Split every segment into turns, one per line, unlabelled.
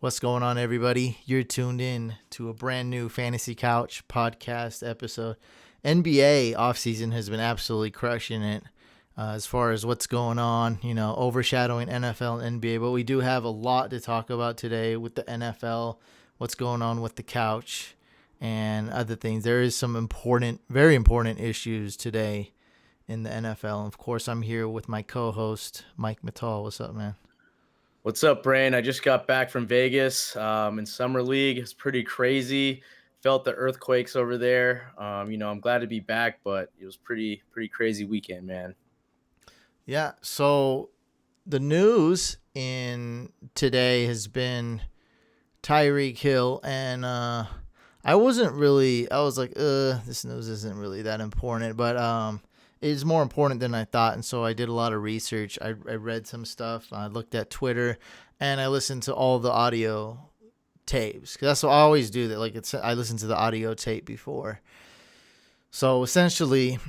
What's going on, everybody? You're tuned in to a brand new Fantasy Couch podcast episode. NBA offseason has been absolutely crushing it as far as what's going on, overshadowing NFL and NBA. But we do have a lot to talk about today with the NFL, what's going on with the couch, and other things. There is some important, very important issues today in the NFL. And of course, I'm here with my co-host, Mike Mittal. What's up, man?
What's up, Brain? I just got back from Vegas in Summer League. It's pretty crazy. Felt the earthquakes over there. I'm glad to be back, but it was pretty crazy weekend, man.
Yeah, so the news in today has been Tyreke Hill, and I was like, this news isn't really that important, but it's more important than I thought, and so I did a lot of research. I read some stuff, I looked at Twitter, and I listened to all the audio tapes, because that's what I always do. I listen to the audio tape before. So essentially,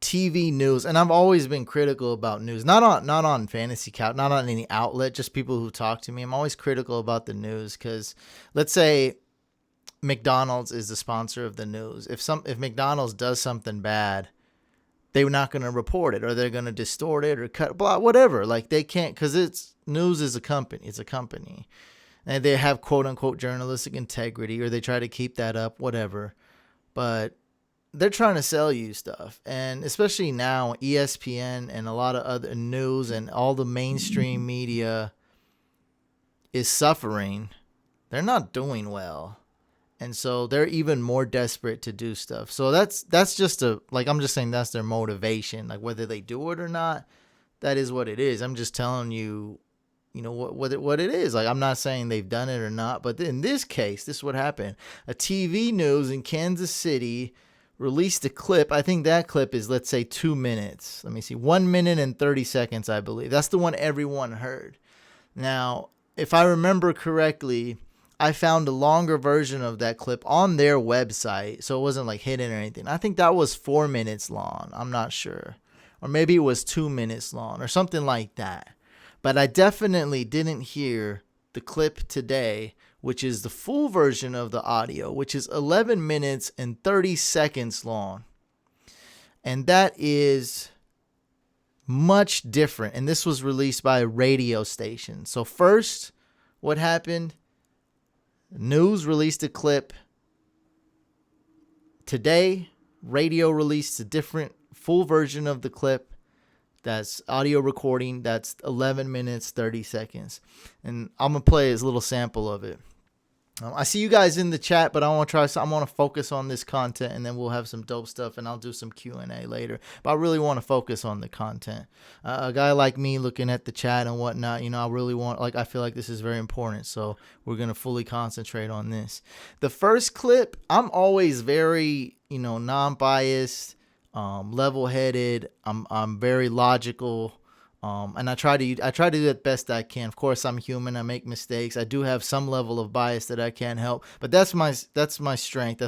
TV news, and I've always been critical about news, not on Fantasy Couch, not on any outlet, just people who talk to me. I'm always critical about the news because, let's say, McDonald's is the sponsor of the news. If McDonald's does something bad, they're not going to report it, or they're going to distort it or cut whatever. Like, they can't, because it's news is a company. It's a company, and they have quote unquote journalistic integrity, or they try to keep that up, whatever. But they're trying to sell you stuff, and especially now, ESPN and a lot of other news and all the mainstream media is suffering. They're not doing well, and so they're even more desperate to do stuff. So that's just I'm just saying that's their motivation. Like, whether they do it or not, that is what it is. I'm just telling you, what it is. Like, I'm not saying they've done it or not, but in this case, this is what happened. A TV news in Kansas City released a clip. I think that clip is, let's say, 2 minutes. Let me see. 1 minute and 30 seconds, I believe. That's the one everyone heard. Now, if I remember correctly, I found a longer version of that clip on their website, so it wasn't like hidden or anything. I think that was 4 minutes long. I'm not sure. Or maybe it was 2 minutes long or something like that. But I definitely didn't hear the clip today, which is the full version of the audio, which is 11 minutes and 30 seconds long. And that is much different. And this was released by a radio station. So first, what happened? News released a clip. Today, radio released a different full version of the clip. That's audio recording. That's 11 minutes, 30 seconds. And I'm going to play a little sample of it. I see you guys in the chat, but I want to focus on this content, and then we'll have some dope stuff, and I'll do some Q&A later. But I really want to focus on the content. A guy like me looking at the chat and whatnot, I feel like this is very important, so we're going to fully concentrate on this. The first clip, I'm always very, non-biased, level-headed. I'm very logical. And I try to do the best I can. Of course, I'm human. I make mistakes. I do have some level of bias that I can't help, but that's my strength.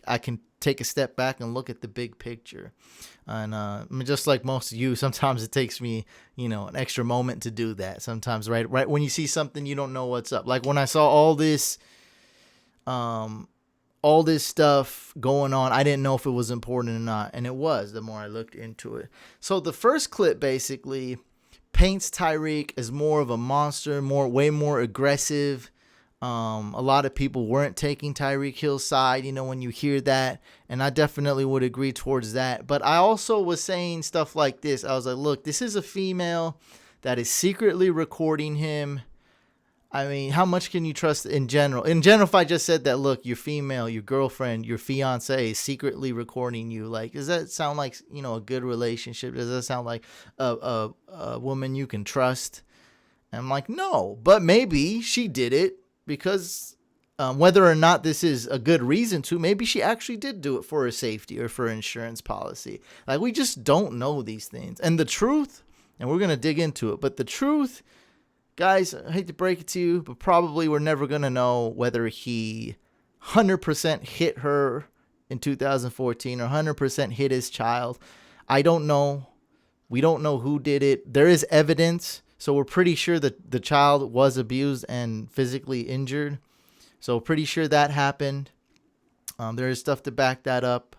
I can take a step back and look at the big picture. And just like most of you, sometimes it takes me, an extra moment to do that. Sometimes, right when you see something, you don't know what's up. Like when I saw all this stuff going on, I didn't know if it was important or not, and it was. The more I looked into it. So the first clip basically paints Tyreek as more of a monster, way more aggressive. A lot of people weren't taking Tyreke Hill's side, when you hear that, and I definitely would agree towards that. But I also was saying stuff like this. I was like, look, this is a female that is secretly recording him. I mean, how much can you trust in general? In general, if I just said that, look, your female, your girlfriend, your fiance is secretly recording you, like, does that sound like, a good relationship? Does that sound like a woman you can trust? And I'm like, no, but maybe she did it because whether or not this is a good reason to, maybe she actually did do it for her safety or for insurance policy. Like, we just don't know these things. And the truth, and we're going to dig into it, but the truth, guys, I hate to break it to you, but probably we're never going to know whether he 100% hit her in 2014 or 100% hit his child. I don't know. We don't know who did it. There is evidence So we're pretty sure that the child was abused and physically injured. So pretty sure that happened. There is stuff to back that up.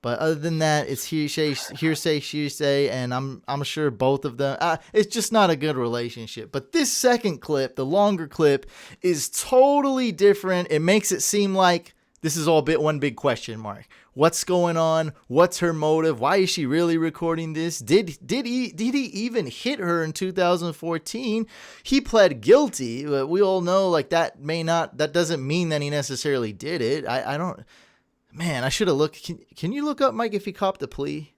But other than that, it's hearsay, shearsay, and I'm sure both of them. It's just not a good relationship. But this second clip, the longer clip, is totally different. It makes it seem like this is all one big question mark. What's going on? What's her motive? Why is she really recording this? Did he even hit her in 2014? He pled guilty, but we all know like that doesn't mean that he necessarily did it. I don't. Man, I should have looked. Can you look up, Mike, if he copped a plea?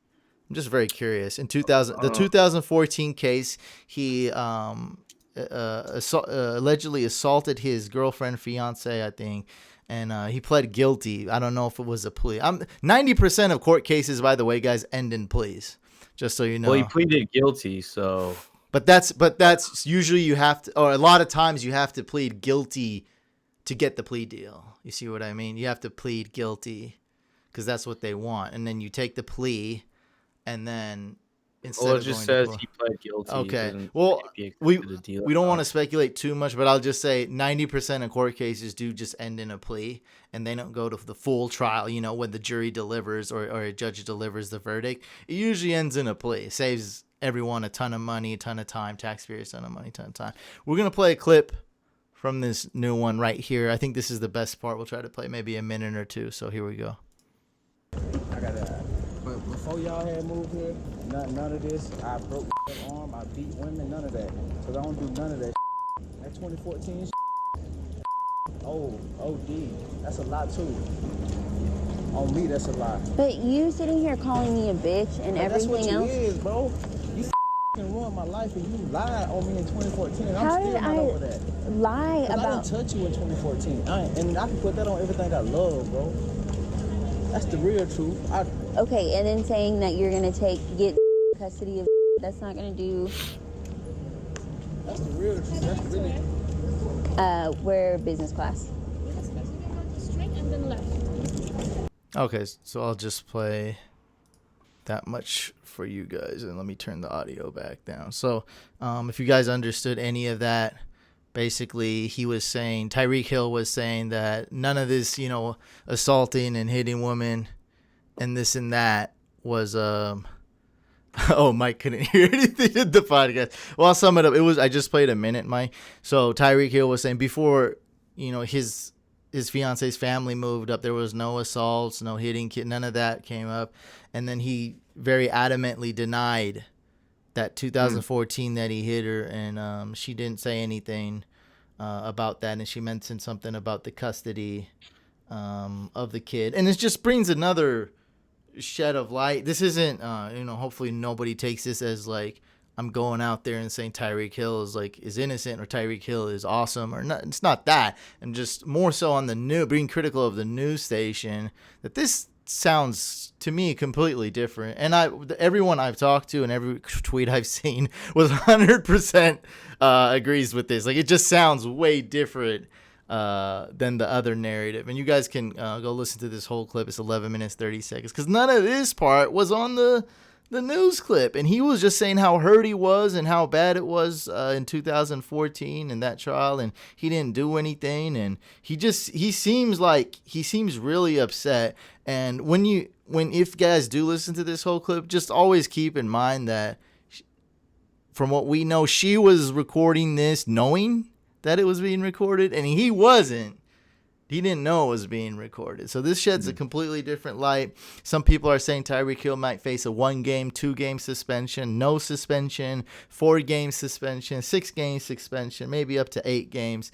I'm just very curious. In 2014 case, he allegedly assaulted his girlfriend, fiance, I think, and he pled guilty. I don't know if it was a plea. 90% of court cases, by the way, guys, end in pleas. Just so you know.
Well, he pleaded guilty, so.
But that's usually you have to, or a lot of times you have to plead guilty to get the plea deal. You see what I mean? You have to plead guilty because that's what they want. And then you take the plea and then instead
it just says he pled guilty.
Okay. Well, we don't want to speculate too much, but I'll just say 90% of court cases do just end in a plea and they don't go to the full trial, when the jury delivers or a judge delivers the verdict. It usually ends in a plea. It saves everyone a ton of money, a ton of time, taxpayers a ton of money, a ton of time. We're going to play a clip from this new one right here. I think this is the best part. We'll try to play maybe a minute or two. So here we go.
But before y'all had moved here, none of this. I broke my arm. I beat women. None of that. Cause I don't do none of that. That 2014. Oh, OD. That's a lot too. On me, that's a lot.
But you sitting here calling me a bitch and
but
everything else.
That's what you is, bro. You ruined my life and you lied on me in 2014. And
How
I'm still
did
not
I
over that.
lie about?
I didn't touch you in 2014. And I can put that on everything I love, bro. That's the real truth.
Okay, and then saying that you're gonna get custody of that's not gonna do.
That's the real truth. That's really.
We're business class.
Straight and then left.
Okay, so I'll just play that much for you guys, and let me turn the audio back down. So, if you guys understood any of that, basically he was saying, Tyreke Hill was saying that none of this, assaulting and hitting women and this and that was oh, Mike couldn't hear anything in the podcast. Well, I'll sum it up. I just played a minute, Mike. So Tyreke Hill was saying before, his fiance's family moved up, there was no assaults, no hitting, none of that came up. And then he very adamantly denied that 2014 that he hit her, and she didn't say anything about that, and she mentioned something about the custody of the kid. And it just brings another shed of light. This isn't, hopefully nobody takes this as like I'm going out there and saying Tyreke Hill is innocent or Tyreke Hill is awesome or not. It's not that. I'm just more so on being critical of the news station, that this sounds to me completely different. And everyone I've talked to and every tweet I've seen was 100% agrees with this. Like, it just sounds way different than the other narrative. And you guys can go listen to this whole clip. It's 11 minutes 30 seconds because none of this part was on the news clip. And he was just saying how hurt he was and how bad it was in 2014 in that trial, and he didn't do anything. And he seems really upset. And if guys do listen to this whole clip, just always keep in mind that from what we know, she was recording this knowing that it was being recorded, and he wasn't. He didn't know it was being recorded. So this sheds a completely different light. Some people are saying Tyreke Hill might face a 1-game, 2-game suspension, no suspension, 4-game suspension, 6-game suspension, maybe up to 8 games.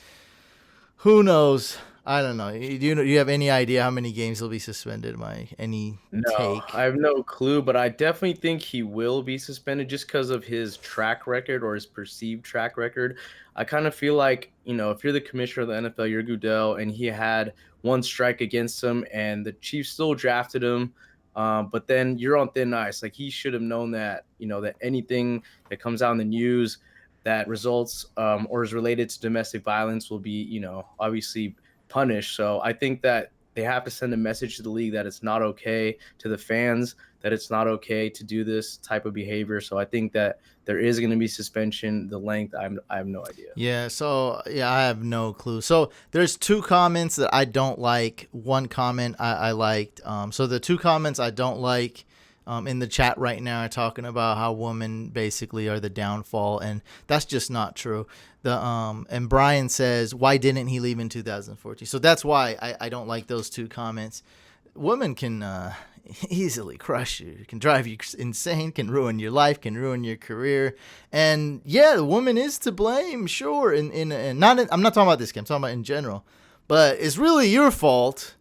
Who knows? I don't know. Do you have any idea how many games he'll be suspended? Any take?
I have no clue, but I definitely think he will be suspended just because of his track record or his perceived track record. I kind of feel like, if you're the commissioner of the NFL, you're Goodell, and he had one strike against him, and the Chiefs still drafted him. But then you're on thin ice. Like, he should have known that, that anything that comes out in the news that results or is related to domestic violence will be, obviously punished. So I think that they have to send a message to the league that it's not okay, to the fans that it's not okay to do this type of behavior. So I think that there is going to be suspension. The length, I have no idea.
Yeah, so I have no clue. So there's 2 comments that I don't like. One comment I liked. So the 2 comments I don't like in the chat right now are talking about how women basically are the downfall, and that's just not true. And Brian says, why didn't he leave in 2014? So that's why I don't like those 2 comments. Women can easily crush you, can drive you insane, can ruin your life, can ruin your career. And yeah, the woman is to blame, sure. I'm not talking about this game, I'm talking about in general. But it's really your fault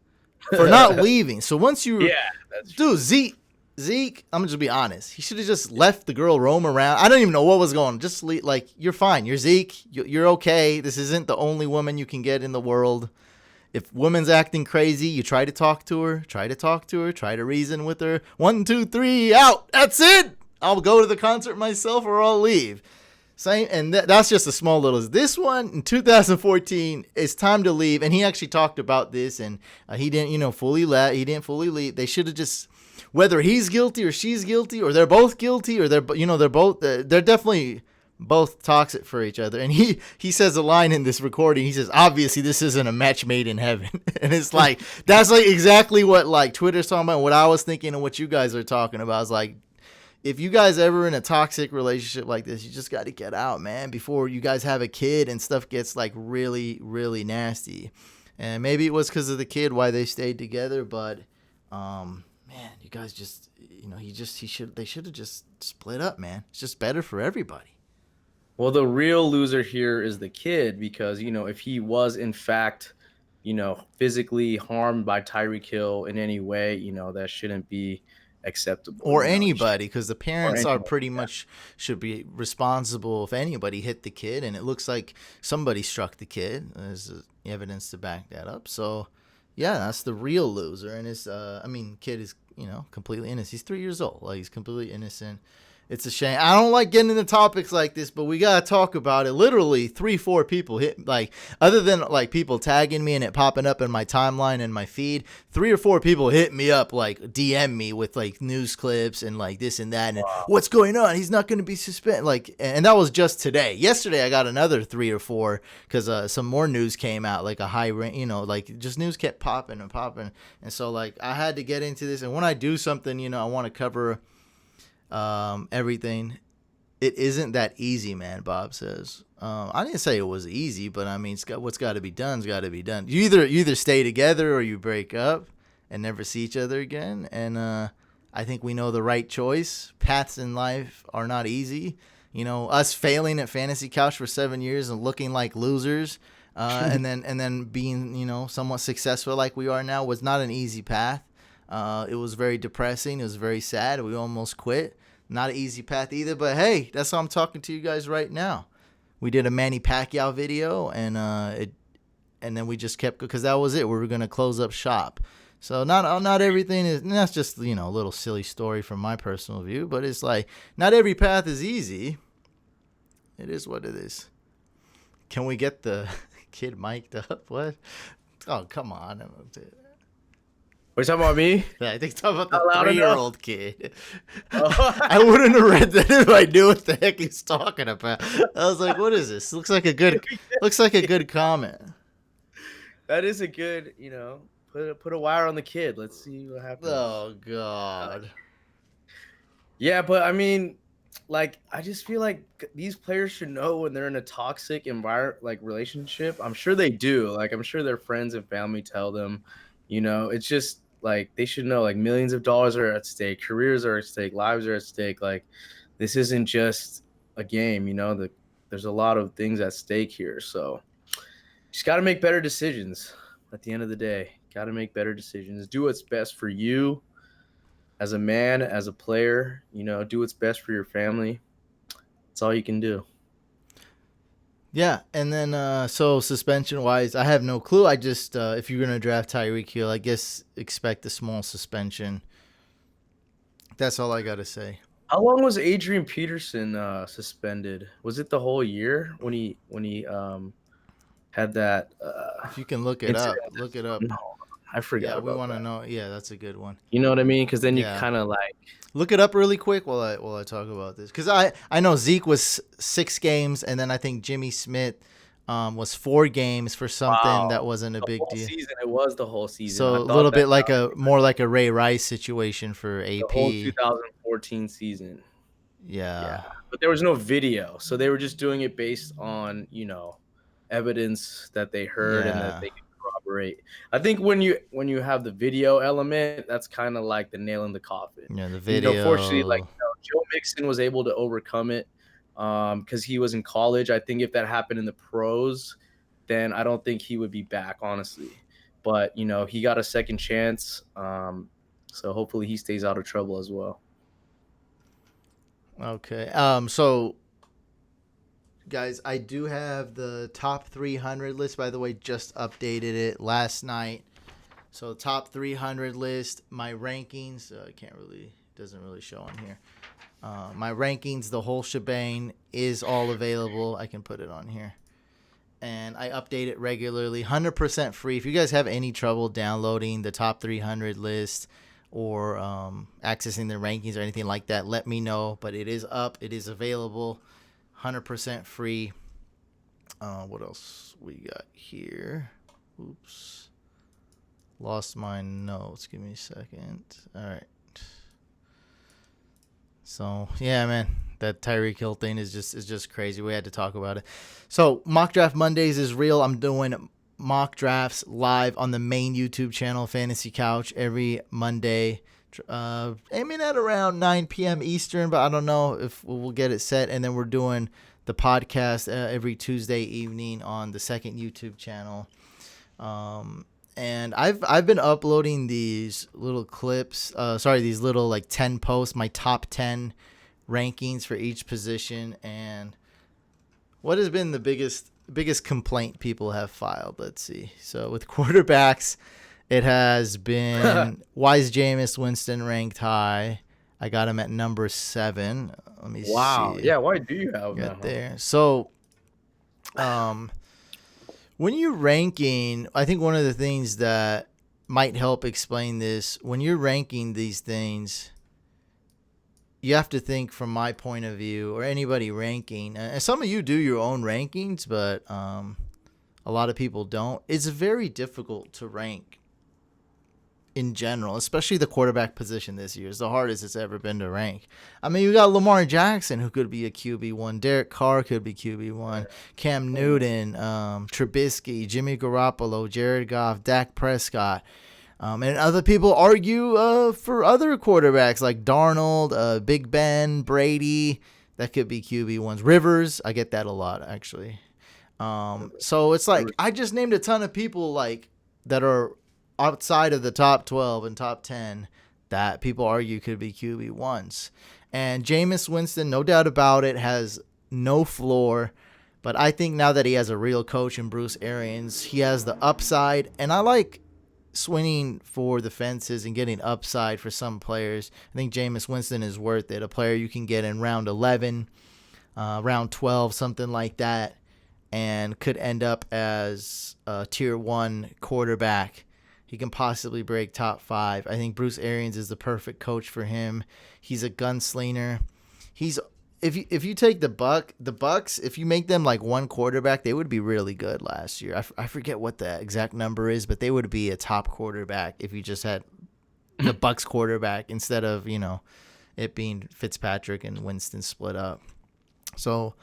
for not leaving. So once you,
that's true.
dude, Zeke, I'm gonna just be honest. He should have just left the girl roam around. I don't even know what was going on. Just like, you're fine. You're Zeke. You're okay. This isn't the only woman you can get in the world. If woman's acting crazy, you try to talk to her, try to reason with her. 1, 2, 3, out. That's it. I'll go to the concert myself or I'll leave. Same, and that's just a small little. This one in 2014, it's time to leave. And he actually talked about this, and he didn't, fully fully leave. They should have just, whether he's guilty or she's guilty, or they're both guilty, or they're both, they're definitely both toxic for each other. And he says a line in this recording. He says, obviously this isn't a match made in heaven. And it's like, that's like exactly what like Twitter's talking about, what I was thinking and what you guys are talking about. It's like, if you guys ever in a toxic relationship like this, you just got to get out, man, before you guys have a kid and stuff gets like really, really nasty. And maybe it was because of the kid why they stayed together, but man, you guys just, they should have just split up, man. It's just better for everybody.
Well, the real loser here is the kid, because, if he was in fact, physically harmed by Tyreke Hill in any way, that shouldn't be acceptable.
Or anybody, because the parents are pretty much should be responsible if anybody hit the kid, and it looks like somebody struck the kid. There's evidence to back that up. So, yeah, that's the real loser. And it's, kid is, completely innocent. He's 3 years old. Like, he's completely innocent. It's a shame. I don't like getting into topics like this, but we got to talk about it. Literally 3-4 people hit, like, other than like people tagging me and it popping up in my timeline and my feed, 3 or 4 people hit me up, like DM me with like news clips and like this and that. And what's going on? He's not going to be suspended. Like, and that was just today. Yesterday, I got another 3 or 4 because some more news came out, like a high rank, like just news kept popping and popping. And so like I had to get into this. And when I do something, I want to cover everything. It isn't that easy, man. Bob says. I didn't say it was easy, but I mean, what's got to be done's got to be done. You either stay together or you break up and never see each other again. And I think we know the right choice. Paths in life are not easy. Us failing at Fantasy Couch for 7 years and looking like losers, and then being somewhat successful like we are now was not an easy path. It was very depressing. It was very sad. We almost quit. Not an easy path either, but hey, that's how I'm talking to you guys right now. We did a Manny Pacquiao video, and then we just kept, because that was it. We were gonna close up shop. So not everything is. And that's just a little silly story from my personal view, but it's like not every path is easy. It is what it is. Can we get the kid mic'd up? What? Oh, come on.
Are you talking about me?
Yeah, I think it's talking about the
Loud
3-year-old kid. I wouldn't have read that if I knew what the heck he's talking about. I was like, "What is this? Looks like a good comment."
That is a good, put a wire on the kid. Let's see what happens.
Oh God.
Yeah, but I mean, like, I just feel like these players should know when they're in a toxic environment, like relationship. I'm sure they do. Like, I'm sure their friends and family tell them. It's just like they should know, like, millions of dollars are at stake, careers are at stake, lives are at stake. Like, this isn't just a game, there's a lot of things at stake here. So just got to make better decisions at the end of the day. Got to make better decisions. Do what's best for you as a man, as a player, do what's best for your family. That's all you can do.
Yeah, and then so suspension-wise, I have no clue. I just, if you're going to draft Tyreke Hill, I guess expect a small suspension. That's all I got to say.
How long was Adrian Peterson suspended? Was it the whole year when he had that?
If you can look it up.
No, I forgot
Yeah, we
about
want to
that.
know. Yeah, that's a good one.
You know what I mean? Because then you
Yeah.
kind of like,
Look it up really quick while I talk about this, because I know Zeke was 6 games, and then I think Jimmy Smith was 4 games for something that
wow,
wasn't a
the
big
whole
deal.
season. It was the whole season.
So
I
a little
thought
bit
that
like more like a Ray Rice situation for
the whole
AP.
2014 season. Yeah,
Yeah.
but there was no video, so they were just doing it based on evidence that they heard and that
Yeah.
they could corroborate. I think when you have the video element, that's kind of like the nail in the coffin.
Yeah, the
Fortunately, like
video.
Joe Mixon was able to overcome it because he was in college. I think if that happened in the pros, then I don't think he would be back, honestly. But he got a second chance, so hopefully he stays out of trouble as well.
Okay. So guys, I do have the top 300 list, by the way, just updated it last night. So top 300 list, my rankings, doesn't really show on here. My rankings, the whole shebang is all available. I can put it on here. And I update it regularly, 100% free. If you guys have any trouble downloading the top 300 list or accessing the rankings or anything like that, let me know. But it is up. It is available, 100% free. What else we got here? Oops. Lost my notes. Give me a second. All right. So, yeah, man, that Tyreke Hill thing is just crazy. We had to talk about it. So, Mock Draft Mondays is real. I'm doing mock drafts live on the main YouTube channel, Fantasy Couch, every Monday. Aiming at around 9 p.m. Eastern, but I don't know if we'll get it set. And then we're doing the podcast every Tuesday evening on the second YouTube channel. And I've been uploading these little clips, these little like 10 posts, my top 10 rankings for each position, and what has been the biggest complaint people have filed. Let's see. So with quarterbacks, it has been why is Jameis Winston ranked high? I got him at number 7. Let me see.
Wow. Yeah, why do you have that?
There. So when you're ranking, I think one of the things that might help explain this, when you're ranking these things, you have to think from my point of view, or anybody ranking, and some of you do your own rankings, but a lot of people don't. It's very difficult to rank in general, especially the quarterback position this year. It's the hardest it's ever been to rank. I mean, you got Lamar Jackson, who could be a QB1. Derek Carr could be QB1. Cam Newton, Trubisky, Jimmy Garoppolo, Jared Goff, Dak Prescott. And other people argue for other quarterbacks like Darnold, Big Ben, Brady. That could be QB1s. Rivers, I get that a lot, actually. So it's like I just named a ton of people like that are outside of the top 12 and top 10 that people argue could be QB1s. And Jameis Winston, no doubt about it, has no floor. But I think now that he has a real coach in Bruce Arians, he has the upside. And I like swinging for the fences and getting upside for some players. I think Jameis Winston is worth it. A player you can get in round 11, round 12, something like that, and could end up as a tier 1 quarterback. He can possibly break top 5. I think Bruce Arians is the perfect coach for him. He's a gunslinger. If you take the Bucks, if you make them like one quarterback, they would be really good last year. I forget what the exact number is, but they would be a top quarterback if you just had the Bucks quarterback instead of, it being Fitzpatrick and Winston split up. So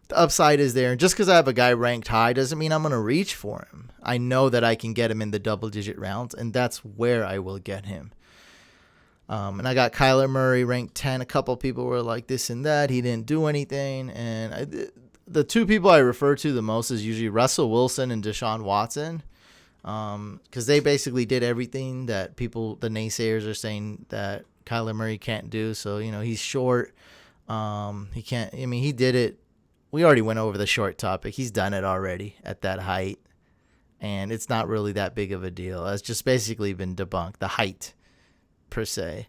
the upside is there. And just because I have a guy ranked high doesn't mean I'm going to reach for him. I know that I can get him in the double-digit rounds, and that's where I will get him. And I got Kyler Murray ranked 10. A couple people were like this and that. He didn't do anything. And the two people I refer to the most is usually Russell Wilson and Deshaun Watson, because they basically did everything that the naysayers are saying that Kyler Murray can't do. So, he's short. He can't. I mean, he did it. We already went over the short topic. He's done it already at that height, and it's not really that big of a deal. It's just basically been debunked, the height per se.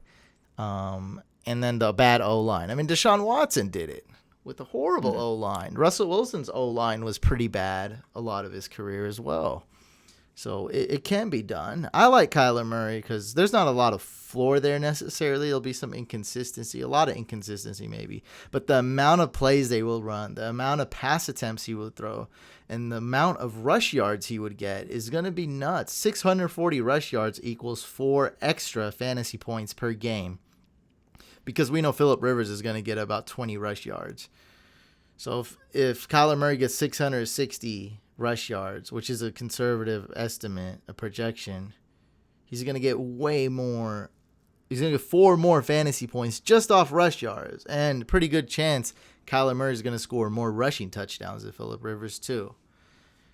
And then the bad O-line. I mean, Deshaun Watson did it with a horrible O-line. Russell Wilson's O-line was pretty bad a lot of his career as well. So it can be done. I like Kyler Murray because there's not a lot of floor there necessarily. There'll be some inconsistency, a lot of inconsistency maybe. But the amount of plays they will run, the amount of pass attempts he will throw, and the amount of rush yards he would get is going to be nuts. 640 rush yards equals 4 extra fantasy points per game. Because we know Phillip Rivers is going to get about 20 rush yards. So if Kyler Murray gets 660 rush yards, which is a conservative estimate, a projection, he's going to get way more. He's going to get 4 more fantasy points just off rush yards. And pretty good chance Kyler Murray is going to score more rushing touchdowns than Phillip Rivers too.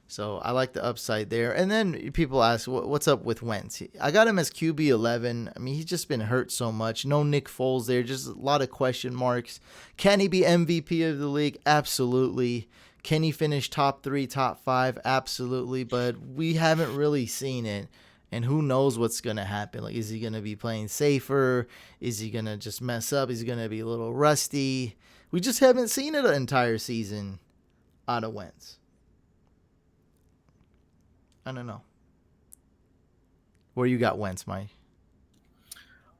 So I like the upside there. And then people ask, what's up with Wentz? I got him as QB 11. I mean, he's just been hurt so much. No Nick Foles there. Just a lot of question marks. Can he be MVP of the league? Absolutely. Can he finish top 3, top 5? Absolutely. But we haven't really seen it. And who knows what's going to happen? Like, is he going to be playing safer? Is he going to just mess up? Is he going to be a little rusty? We just haven't seen it an entire season out of Wentz. I don't know. Where you got Wentz, Mike?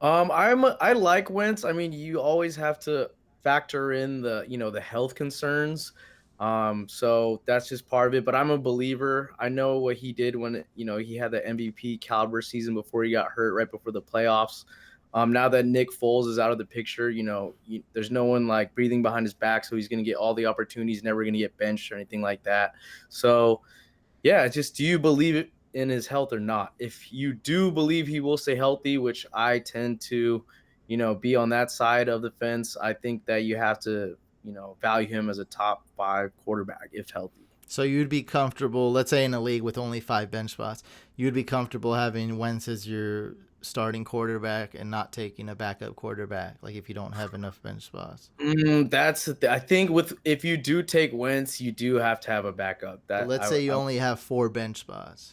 I like Wentz. I mean, you always have to factor in the health concerns. So that's just part of it. But I'm a believer. I know what he did when he had the MVP caliber season before he got hurt right before the playoffs. Now that Nick Foles is out of the picture, there's no one like breathing behind his back, so he's going to get all the opportunities. Never going to get benched or anything like that. So. Yeah, just do you believe in his health or not? If you do believe he will stay healthy, which I tend to, be on that side of the fence, I think that you have to, value him as a top 5 quarterback if healthy.
So you'd be comfortable, let's say in a league with only 5 bench spots, you'd be comfortable having Wentz as your starting quarterback and not taking a backup quarterback, like if you don't have enough bench spots.
I think if you do take Wentz, you do have to have a backup.
But let's say you only have 4 bench spots.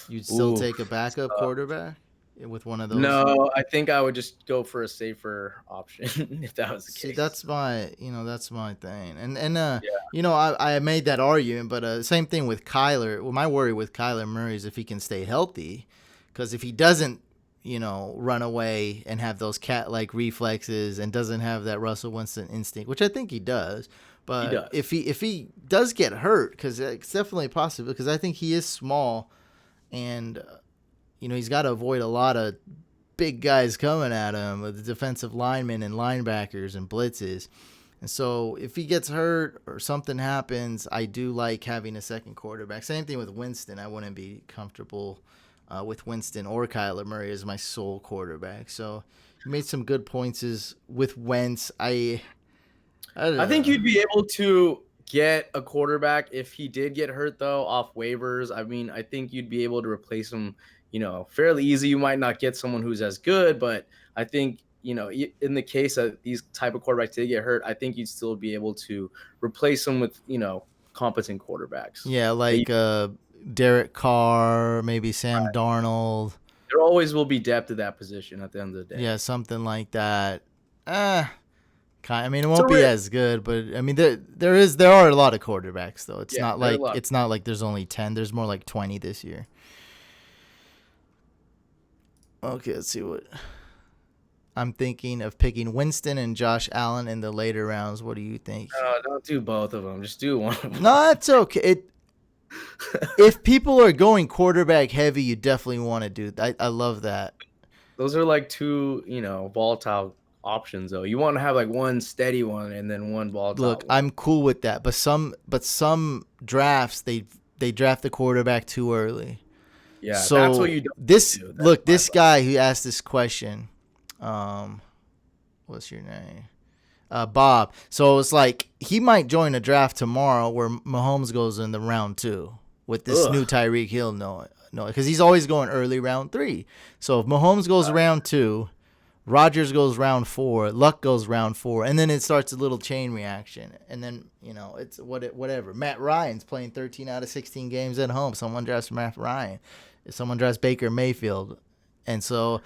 You'd still take a backup quarterback with one of those?
No, I think I would just go for a safer option if that was the case.
See, that's my thing. And I made that argument, but same thing with Kyler. Well, my worry with Kyler Murray is if he can stay healthy, because if he doesn't, run away and have those cat-like reflexes and doesn't have that Russell Winston instinct, which I think he does. But if he does get hurt, because it's definitely possible, because I think he is small, and he's got to avoid a lot of big guys coming at him, the defensive linemen and linebackers and blitzes. And so if he gets hurt or something happens, I do like having a second quarterback. Same thing with Winston. I wouldn't be comfortable with Winston or Kyler Murray as my sole quarterback. So you made some good points with Wentz. I
think you'd be able to get a quarterback if he did get hurt, though, off waivers. I mean, I think you'd be able to replace him, fairly easy. You might not get someone who's as good, but I think, in the case that these type of quarterbacks did get hurt, I think you'd still be able to replace them with, competent quarterbacks.
Yeah, like Derek Carr, maybe Sam Darnold.
There always will be depth at that position at the end of the day.
Yeah, something like that. I mean, it won't be as good, but I mean, there are a lot of quarterbacks though. It's not like there's only 10. There's more like 20 this year. Okay, let's see what I'm thinking of picking Winston and Josh Allen in the later rounds. What do you think?
No, don't do both of them. Just do one of them.
No, it's okay. If people are going quarterback heavy, you definitely want to do. I love that.
Those are like two, volatile options though. You want to have like one steady one and then one volatile.
Look, I'm cool with that, but some drafts they draft the quarterback too early.
Yeah,
so
that's what you don't do.
This guy who asked this question, what's your name? Bob. So it's like he might join a draft tomorrow where Mahomes goes in the round 2 with this new Tyreke Hill. No, because he's always going early round 3. So if Mahomes goes round 2, Rodgers goes round 4, Luck goes round 4, and then it starts a little chain reaction. And then, it's whatever. Matt Ryan's playing 13 out of 16 games at home. Someone drafts Matt Ryan. Someone drafts Baker Mayfield. And so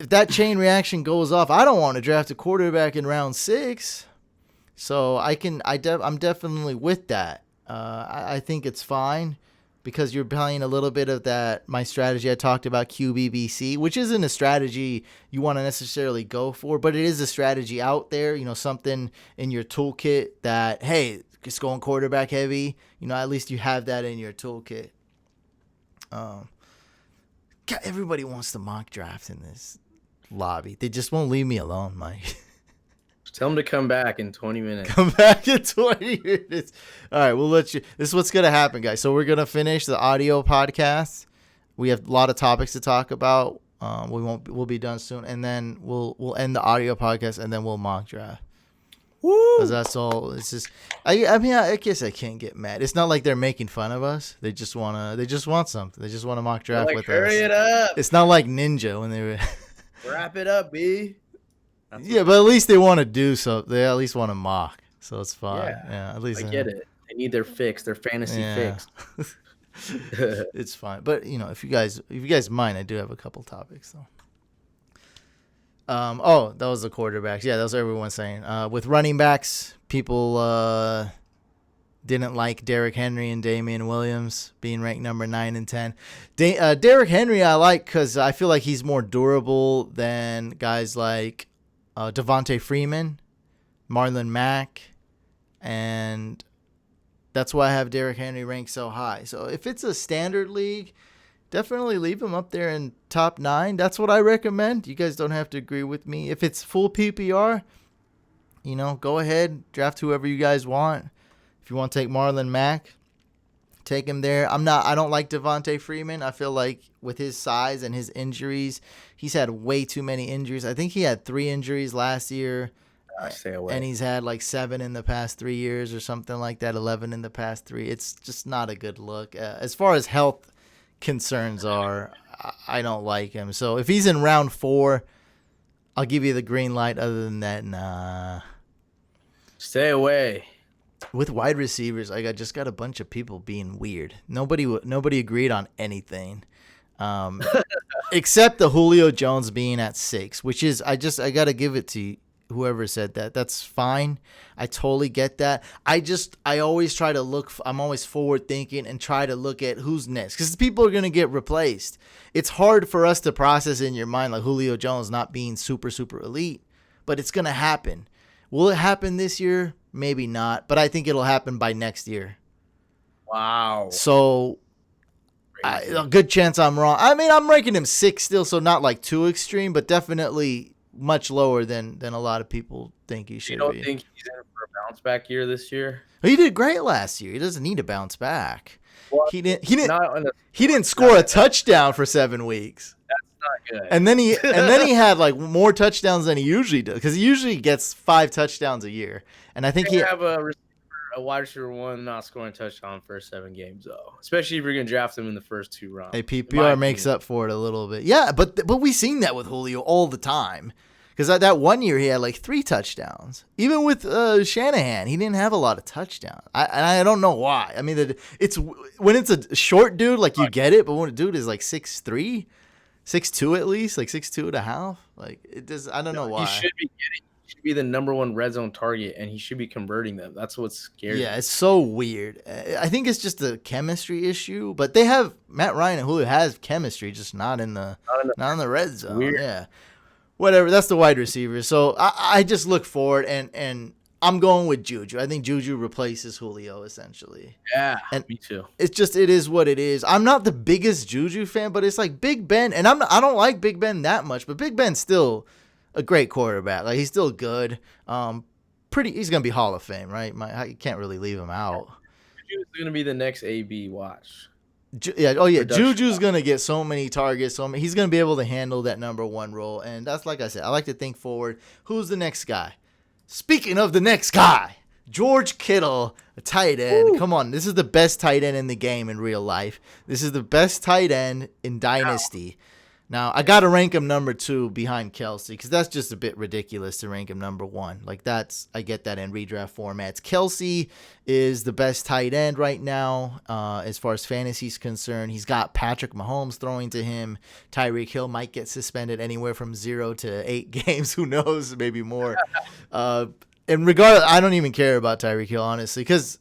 if that chain reaction goes off, I don't want to draft a quarterback in round 6. So I'm definitely with that. I think it's fine because you're playing a little bit of that, my strategy I talked about, QBBC, which isn't a strategy you want to necessarily go for, but it is a strategy out there, something in your toolkit that, hey, it's going quarterback heavy, at least you have that in your toolkit. God, everybody wants to mock draft in this lobby. They just won't leave me alone, Mike.
Tell them to come back in 20 minutes.
Come back in 20 minutes. All right, we'll let you. This is what's going to happen, guys. So we're going to finish the audio podcast. We have a lot of topics to talk about. We'll be done soon. And then we'll end the audio podcast, and then we'll mock draft.
Woo!
Because that's all. It's just, I guess I can't get mad. It's not like they're making fun of us. They just want something. They just want to mock draft with
hurry
us.
It up.
It's not like Ninja when they were.
Wrap it up, B.
Yeah, but at least they want to do so. They at least want to mock, so it's fine. Yeah, at least
I get it. They need their fix, their fantasy fix.
It's fine. But if you guys mind, I do have a couple topics though. That was the quarterbacks. Yeah, that was everyone saying. With running backs, people didn't like Derrick Henry and Damian Williams being ranked number 9 and 10. Derrick Henry I like because I feel like he's more durable than guys like Devonta Freeman, Marlon Mack, and that's why I have Derrick Henry ranked so high. So if it's a standard league, definitely leave him up there in top 9. That's what I recommend. You guys don't have to agree with me. If it's full PPR, go ahead, draft whoever you guys want. If you want to take Marlon Mack, take him there. I don't like Devonta Freeman. I feel like with his size and his injuries, he's had way too many injuries. I think he had 3 injuries last year.
Stay away.
And he's had like 7 in the past 3 years or something like that, 11 in the past 3. It's just not a good look. As far as health concerns are, I don't like him. So if he's in round 4, I'll give you the green light. Other than that, nah.
Stay away.
With wide receivers, I just got a bunch of people being weird. Nobody agreed on anything, except the Julio Jones being at 6, which is I got to give it to whoever said that. That's fine. I totally get that. I always try to look. I'm always forward thinking and try to look at who's next because people are gonna get replaced. It's hard for us to process in your mind like Julio Jones not being super super elite, but it's gonna happen. Will it happen this year? Maybe not, but I think it'll happen by next year.
Wow.
So, a good chance I'm wrong. I mean, I'm ranking him 6 still, so not like too extreme, but definitely much lower than a lot of people think he should be.
You don't think he's in for a bounce back year this year?
He did great last year. He doesn't need to bounce back.
Well,
he didn't score a touchdown for 7 weeks.
That's not good.
And then he had like more touchdowns than he usually does because he usually gets 5 touchdowns a year. And I think he
have a wide receiver 1 not scoring a touchdown for 7 games though, especially if you're gonna draft him in the first 2 rounds.
A PPR makes up for it a little bit. Yeah, but we've seen that with Julio all the time. Because that one year he had like 3 touchdowns. Even with Shanahan, he didn't have a lot of touchdowns. I don't know why. I mean, when it's a short dude, like you get it, but when a dude is like 6'3", 6'2" at least, like 6'2 and a half, like it does. I don't know why.
He should be the number 1 red zone target, and he should be converting them. That's what's scary.
Yeah, it's so weird. I think it's just a chemistry issue, but they have Matt Ryan and Julio has chemistry, just not in the red zone.
Weird.
Yeah. Whatever, that's the wide receiver. So I just look forward, and I'm going with Juju. I think Juju replaces Julio essentially.
Yeah,
and
me too.
It is what it is. I'm not the biggest Juju fan, but it's like Big Ben, and I don't like Big Ben that much, but Big Ben's still a great quarterback. Like he's still good. He's gonna be Hall of Fame, right? You can't really leave him out.
Juju's gonna be the next AB. Watch.
Juju's gonna get so many targets. He's gonna be able to handle that number 1 role, and that's like I said. I like to think forward. Who's the next guy? Speaking of the next guy, George Kittle, a tight end. Ooh. Come on, this is the best tight end in the game in real life. This is the best tight end in Dynasty. Now, I got to rank him number 2 behind Kelsey because that's just a bit ridiculous to rank him number 1. Like, I get that in redraft formats. Kelsey is the best tight end right now as far as fantasy is concerned. He's got Patrick Mahomes throwing to him. Tyreek Hill might get suspended anywhere from 0 to 8 games. Who knows? Maybe more. And regardless, I don't even care about Tyreek Hill, honestly, because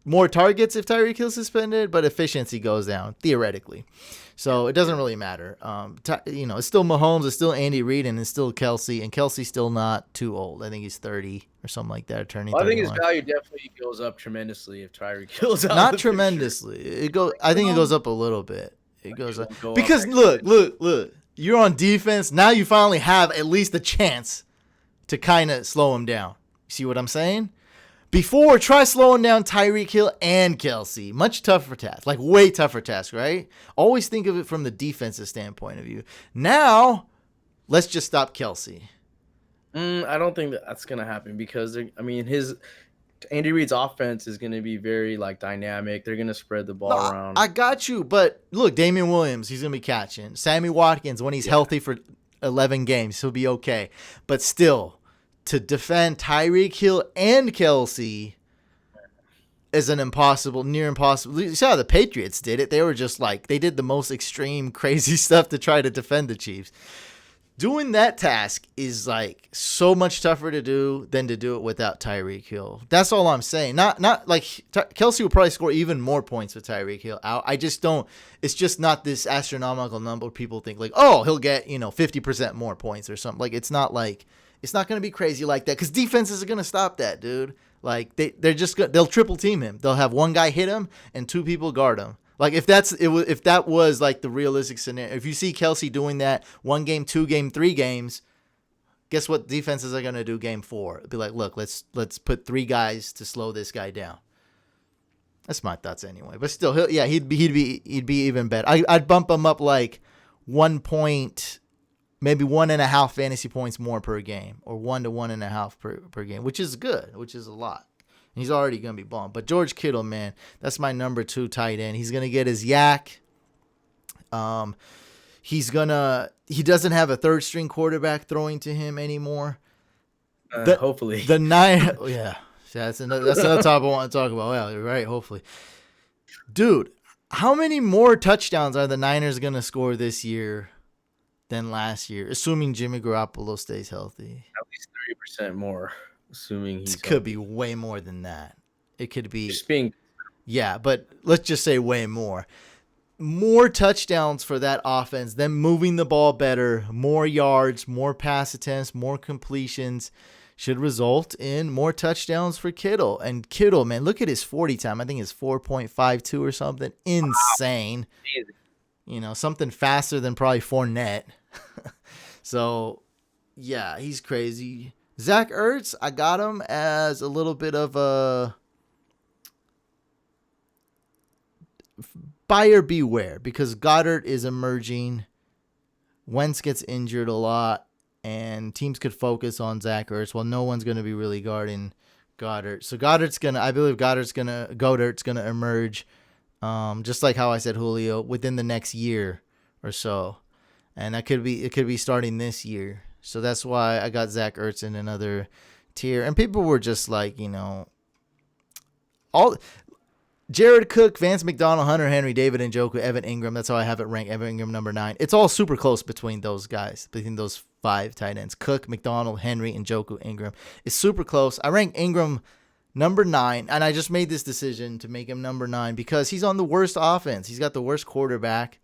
more targets if Tyreek Hill's suspended, but efficiency goes down theoretically. So it doesn't really matter. It's still Mahomes, it's still Andy Reid, and it's still Kelsey, and Kelsey's still not too old. I think he's 30 or something like that, turning 31.
I think his value definitely goes up tremendously if Tyreek Hill's out.
Not tremendously. I think it goes up a little bit. It goes up because look. You're on defense. Now you finally have at least a chance to kind of slow him down. See what I'm saying? Before, try slowing down Tyreek Hill and Kelsey. Much tougher task. Like, way tougher task, right? Always think of it from the defensive standpoint of view. Now, let's just stop Kelsey.
I don't think that's going to happen because, Andy Reid's offense is going to be very, dynamic. They're going to spread the ball around.
I got you, but look, Damian Williams, he's going to be catching. Sammy Watkins, when he's healthy for 11 games, he'll be okay. But still, to defend Tyreek Hill and Kelsey is an near impossible. You saw how the Patriots did it. They were just they did the most extreme, crazy stuff to try to defend the Chiefs. Doing that task is so much tougher to do than to do it without Tyreek Hill. That's all I'm saying. Not Kelsey will probably score even more points with Tyreek Hill out. I just don't. It's just not this astronomical number. People think he'll get 50% more points or something. It's not it's not going to be crazy like that because defenses are going to stop that, dude. They'll triple team him. They'll have one guy hit him and two people guard him. If that was the realistic scenario, if you see Kelsey doing that 1 game, 2 game, 3 games, guess what defenses are gonna do game 4? It'd be look, let's put 3 guys to slow this guy down. That's my thoughts anyway. But still, he'd be even better. I'd bump him up 1 point, maybe 1.5 fantasy points more per game, or 1 to 1.5 per game, which is good, which is a lot. He's already going to be bumped. But George Kittle, man, that's my number 2 tight end. He's going to get his yak. He doesn't have a third string quarterback throwing to him anymore.
Hopefully.
Yeah. That's another topic I want to talk about. Yeah, right, hopefully. Dude, how many more touchdowns are the Niners going to score this year than last year, assuming Jimmy Garoppolo stays healthy?
At least 30% more. Assuming
it could be way more than that. It could be but let's just say way more. More touchdowns for that offense, them moving the ball better, more yards, more pass attempts, more completions should result in more touchdowns for Kittle. And Kittle, man, look at his 40 time. I think it's 4.52 or something. Insane. Wow. Something faster than probably Fournette. So, yeah, he's crazy. Zach Ertz, I got him as a little bit of a buyer beware because Goddard is emerging. Wentz gets injured a lot, and teams could focus on Zach Ertz while no one's going to be really guarding Goddard. So I believe Goddard's going to emerge, just like how I said Julio, within the next year or so, and it could be starting this year. So that's why I got Zach Ertz in another tier. And people were just all Jared Cook, Vance McDonald, Hunter Henry, David Njoku, Evan Engram. That's how I have it ranked. Evan Engram number 9. It's all super close between those guys, between those 5 tight ends. Cook, McDonald, Henry, Njoku, Engram. It's super close. I rank Engram number 9, and I just made this decision to make him number 9 because he's on the worst offense. He's got the worst quarterback.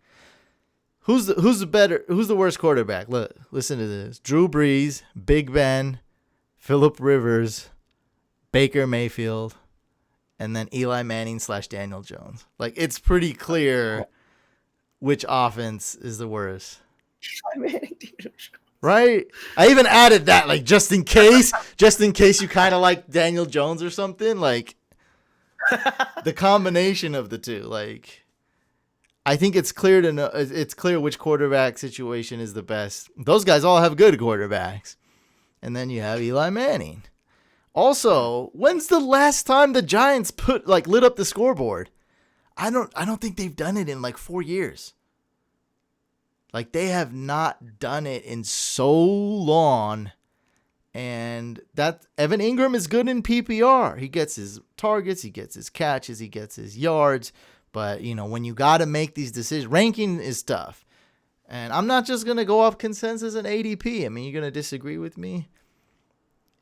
Who's the worst quarterback? Look, listen to this. Drew Brees, Big Ben, Phillip Rivers, Baker Mayfield, and then Eli Manning / Daniel Jones. It's pretty clear which offense is the worst. Eli Manning, right? I even added that, just in case you kind of like Daniel Jones or something. The combination of the two, I think it's clear which quarterback situation is the best. Those guys all have good quarterbacks. And then you have Eli Manning. Also, when's the last time the Giants lit up the scoreboard? I don't think they've done it in 4 years. They have not done it in so long. And that Evan Engram is good in PPR. He gets his targets, he gets his catches, he gets his yards. But, when you got to make these decisions, ranking is tough. And I'm not just going to go off consensus and ADP. I mean, you're going to disagree with me?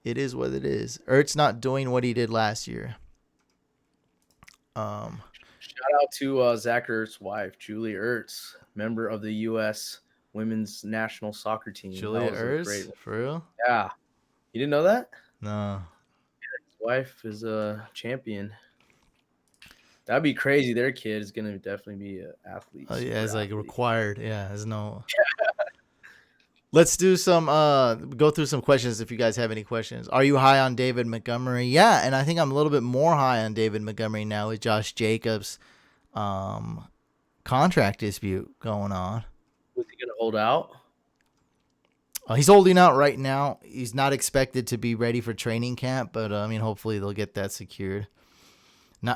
It is what it is. Ertz not doing what he did last year.
Shout out to Zach Ertz's wife, Julie Ertz, member of the U.S. women's national soccer team.
Julia
That was a great
Ertz,
one.
for real?
Yeah. You didn't know that?
No.
His wife is a champion. That'd be crazy. Their kid is gonna definitely be an athlete.
Oh, yeah,
super
it's like
athlete.
required. Yeah, there's no. Let's do some go through some questions if you guys have any questions. Are you high on David Montgomery? Yeah, and I think I'm a little bit more high on David Montgomery now with Josh Jacobs contract dispute going on.
Was he gonna hold out?
He's holding out right now. He's not expected to be ready for training camp, but I mean, hopefully they'll get that secured.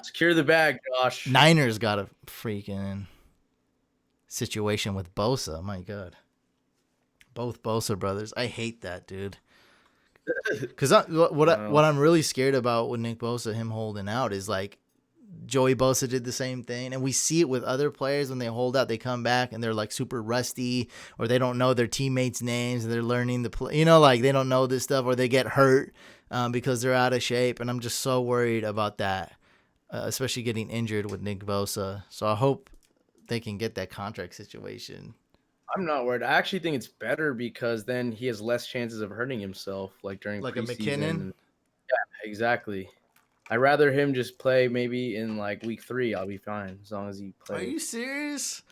Secure the bag, Josh.
Niners got a freaking situation with Bosa. My God. Both Bosa brothers. I hate that, dude. Because what I'm really scared about with Nick Bosa, him holding out, is like Joey Bosa did the same thing. And we see it with other players when they hold out, they come back and they're like super rusty, or they don't know their teammates' names and they're learning the play. You know, like they don't know this stuff, or they get hurt because they're out of shape. And I'm just so worried about that. Especially getting injured with Nick Bosa. So I hope they can get that contract situation.
I'm not worried. I actually think it's better because then he has less chances of hurting himself, like during
like
preseason.
a McKinnon.
Yeah, exactly. I'd rather him just play maybe in like week 3. I'll be fine as long as he plays.
Are you serious?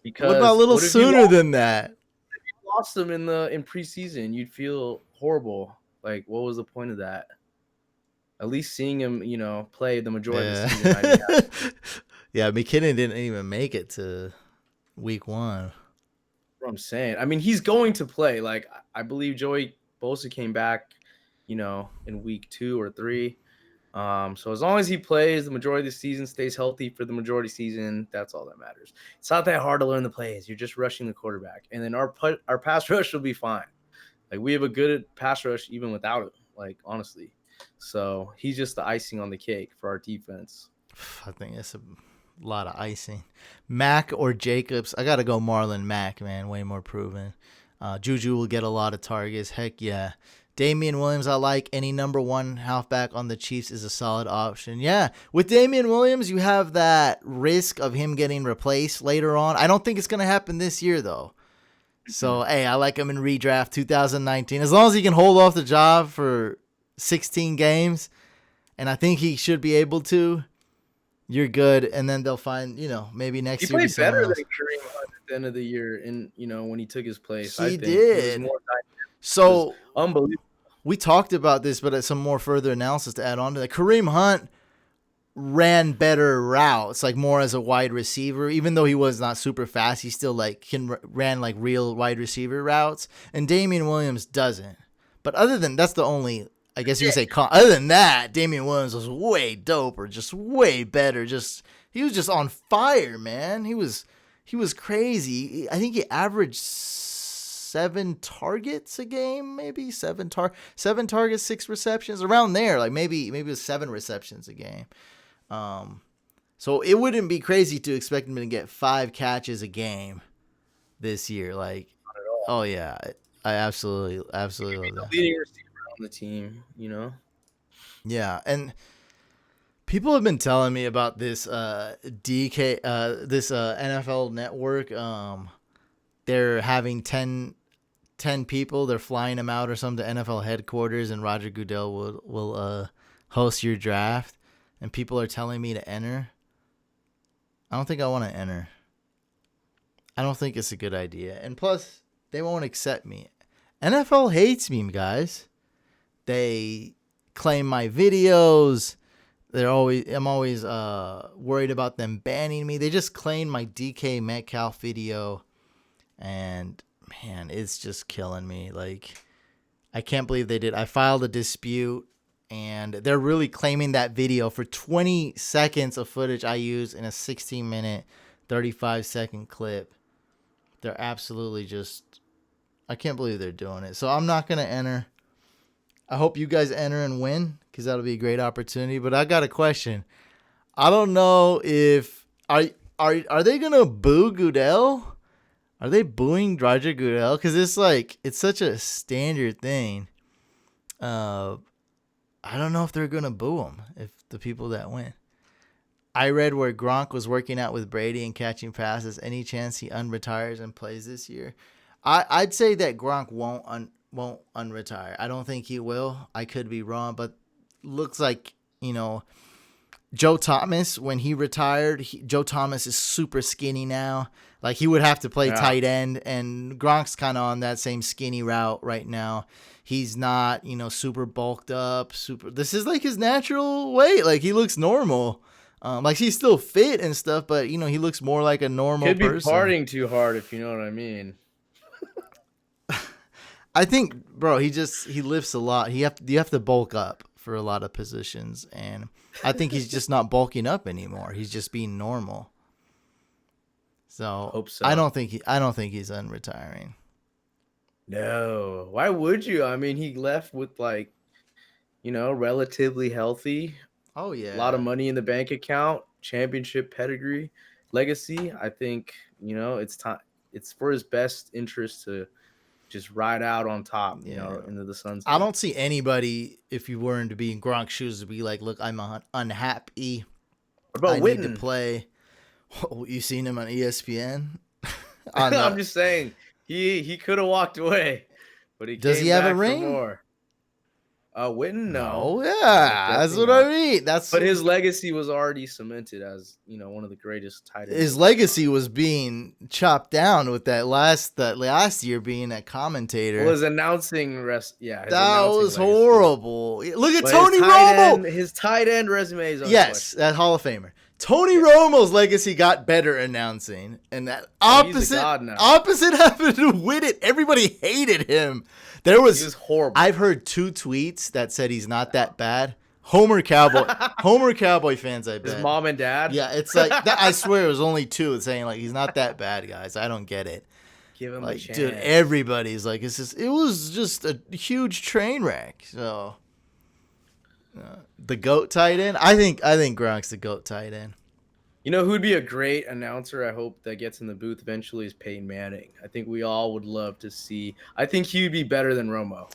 Because
what about a little sooner than that?
If you lost him in preseason, you'd feel horrible. Like, what was the point of that? At least seeing him, play the majority of the season. I'd be happy.
Yeah, McKinnon didn't even make it to week 1.
That's what I'm saying. I mean, he's going to play. Like, I believe Joey Bosa came back, in week 2 or 3. So as long as he plays the majority of the season, stays healthy for the majority of the season, that's all that matters. It's not that hard to learn the plays. You're just rushing the quarterback. And then our pass rush will be fine. Like, we have a good pass rush even without him, like, honestly. So he's just the icing on the cake for our defense.
I think it's a lot of icing. Mack or Jacobs? I got to go Marlon Mack, man. Way more proven. Juju will get a lot of targets. Heck yeah. Damian Williams, I like. Any number 1 halfback on the Chiefs is a solid option. Yeah, with Damian Williams, you have that risk of him getting replaced later on. I don't think it's going to happen this year, though. So, hey, I like him in redraft 2019. As long as he can hold off the job for 16 games, and I think he should be able to, you're good. And then they'll find, maybe next year.
He played better than Kareem Hunt at the end of the year, and when he took his place.
He did. So
unbelievable.
We talked about this, but some more further analysis to add on to that. Kareem Hunt ran better routes, like more as a wide receiver. Even though he was not super fast, he still ran like real wide receiver routes. And Damian Williams doesn't. But other than that's the only, I guess you could say, other than that, Damian Williams was way doper, just way better. He was just on fire, man. He was crazy. I think he averaged 7 targets a game, maybe 7 targets, 6 receptions, around there. Like maybe it was 7 receptions a game. So it wouldn't be crazy to expect him to get 5 catches a game this year. Like,
not at all.
Oh yeah, I absolutely love that.
The leading receiver on the team,
Yeah, and people have been telling me about this NFL Network. They're having 10 people. They're flying them out or something to NFL headquarters, and Roger Goodell will host your draft. And people are telling me to enter. I don't think I want to enter. I don't think it's a good idea. And plus, they won't accept me. NFL hates me, guys. They claim my videos. I'm always worried about them banning me. They just claimed my DK Metcalf video. And man, it's just killing me. Like, I can't believe they did. I filed a dispute, and they're really claiming that video for 20 seconds of footage I used in a 16-minute, 35-second clip. They're absolutely just, I can't believe they're doing it. So I'm not going to enter. I hope you guys enter and win, because that'll be a great opportunity. But I got a question. I don't know if, are they going to boo Goodell? Are they booing Roger Goodell? Because it's such a standard thing. I don't know if they're going to boo him, if the people that win. I read where Gronk was working out with Brady and catching passes. Any chance he unretires and plays this year? I'd say that Gronk won't unretire. I don't think he will. I could be wrong, but looks like, Joe Thomas, when he retired, Joe Thomas is super skinny now. Like, he would have to play tight end, and Gronk's kind of on that same skinny route right now. He's not, super bulked up. This is like his natural weight. Like, he looks normal. Like, he's still fit and stuff, but, he looks more like a normal person.
Could be partying too hard, if you know what I mean.
I think, bro, he lifts a lot. You have to bulk up for a lot of positions, and I think he's just not bulking up anymore. He's just being normal. So,
Hope so.
I don't think he's unretiring.
No. Why would you? I mean, he left with relatively healthy.
Oh yeah.
A lot of money in the bank account, championship pedigree, legacy. I think, it's time. It's for his best interest to just ride out on top, into the sunset.
I don't see anybody, if you weren't to be in Gronk's shoes, to be like, look, I'm unhappy.
What about
I
Witten?
need to play. Oh, you seen him on ESPN?
I'm just saying, he could have walked away, but he
does
came
he have
back
a
for
ring?
more. Witten, no.
Oh yeah, that's what I mean.
But his legacy was already cemented as one of the greatest tight ends.
His legacy was being chopped down with that last year being a commentator.
Well, his announcing
that was
legacy.
horrible. Look at
But
Tony Romo.
His tight end resume is
yes, that Hall of Famer. Tony Romo's legacy got better announcing, and that opposite happened to Witten. Everybody hated him. He was
horrible.
I've heard 2 tweets that said he's not that bad. Homer Cowboy fans, I bet.
His mom and dad?
Yeah, it's like that. I swear it was only 2 saying like he's not that bad, guys. I don't get it.
Give him a chance.
Dude, everybody's like, it was just a huge train wreck. So the GOAT tight end? I think Gronk's the GOAT tight end.
Who'd be a great announcer, I hope, that gets in the booth eventually is Peyton Manning. I think we all would love to see. I think he would be better than Romo.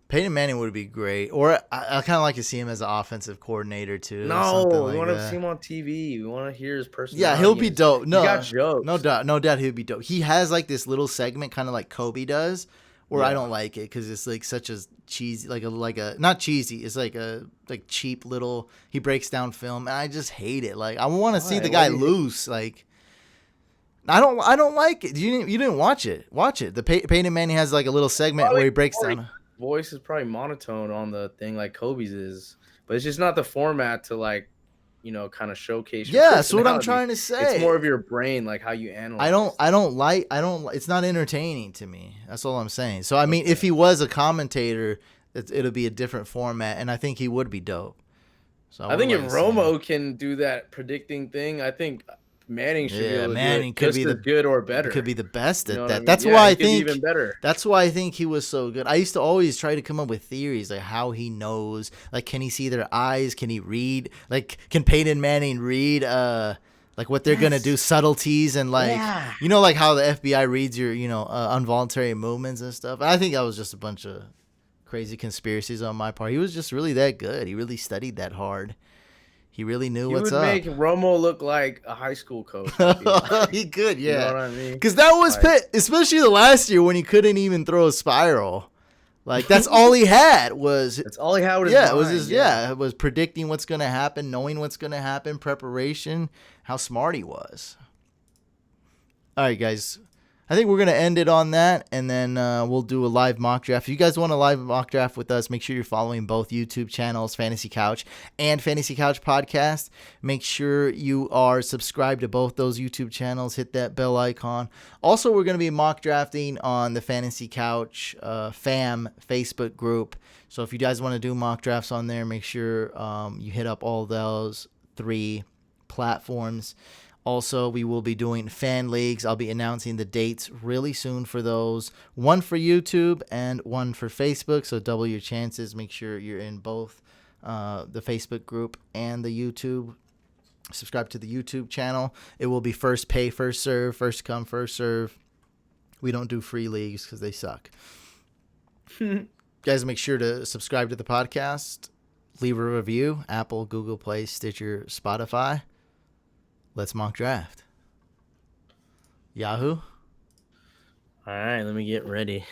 Peyton Manning would be great. Or I kind of like to see him as an offensive coordinator, too.
No, we want to see him on TV. We want to hear his personality.
Yeah, he'll be dope. No,
he got jokes.
No doubt he'll be dope. He has like this little segment kind of like Kobe does, where I don't like it because it's like such a cheesy, like a not cheesy. It's like a cheap little. He breaks down film, and I just hate it. Like I want to see the guy loose. Like I don't like it. You didn't watch it. Watch it. The Peyton Manning has like a little segment where he breaks down.
Voice is probably monotone on the thing like Kobe's is, but it's just not the format to kind of showcase your
that's what I'm trying to say.
It's more of your brain, like how you analyze.
I don't like it's not entertaining to me. That's all I'm saying. So I mean, if he was a commentator, it'll be a different format, and I think he would be dope. So
I think if Romo can do that predicting thing, I think Manning should be able to
Manning
do it just as good or better.
Could be the best at that.
I mean?
That's why I think
even better.
That's why I think he was so good. I used to always try to come up with theories like how he knows. Like, can he see their eyes? Can he read? Like, can Peyton Manning read? Like what they're gonna do, subtleties and like like how the FBI reads your involuntary movements and stuff. And I think that was just a bunch of crazy conspiracies on my part. He was just really that good. He really studied that hard. He really knew what's up.
He would make Romo look like a high school coach.
He could, yeah.
You know what I mean?
Because that was especially the last year when he couldn't even throw a spiral. Like that's all he had was.
That's all he had. Was
it was it was predicting what's going to happen, knowing what's going to happen, preparation. How smart he was. All right, guys. I think we're going to end it on that, and then we'll do a live mock draft. If you guys want a live mock draft with us, make sure you're following both YouTube channels, Fantasy Couch and Fantasy Couch Podcast. Make sure you are subscribed to both those YouTube channels. Hit that bell icon. Also, we're going to be mock drafting on the Fantasy Couch fam Facebook group. So if you guys want to do mock drafts on there, make sure you hit up all those 3 platforms. Also, we will be doing fan leagues. I'll be announcing the dates really soon for those. One for YouTube and one for Facebook, so double your chances. Make sure you're in both the Facebook group and the YouTube. Subscribe to the YouTube channel. It will be first pay, first serve, first come, first serve. We don't do free leagues because they suck. Guys, make sure to subscribe to the podcast. Leave a review. Apple, Google Play, Stitcher, Spotify. Let's mock draft. Yahoo.
All right, let me get ready.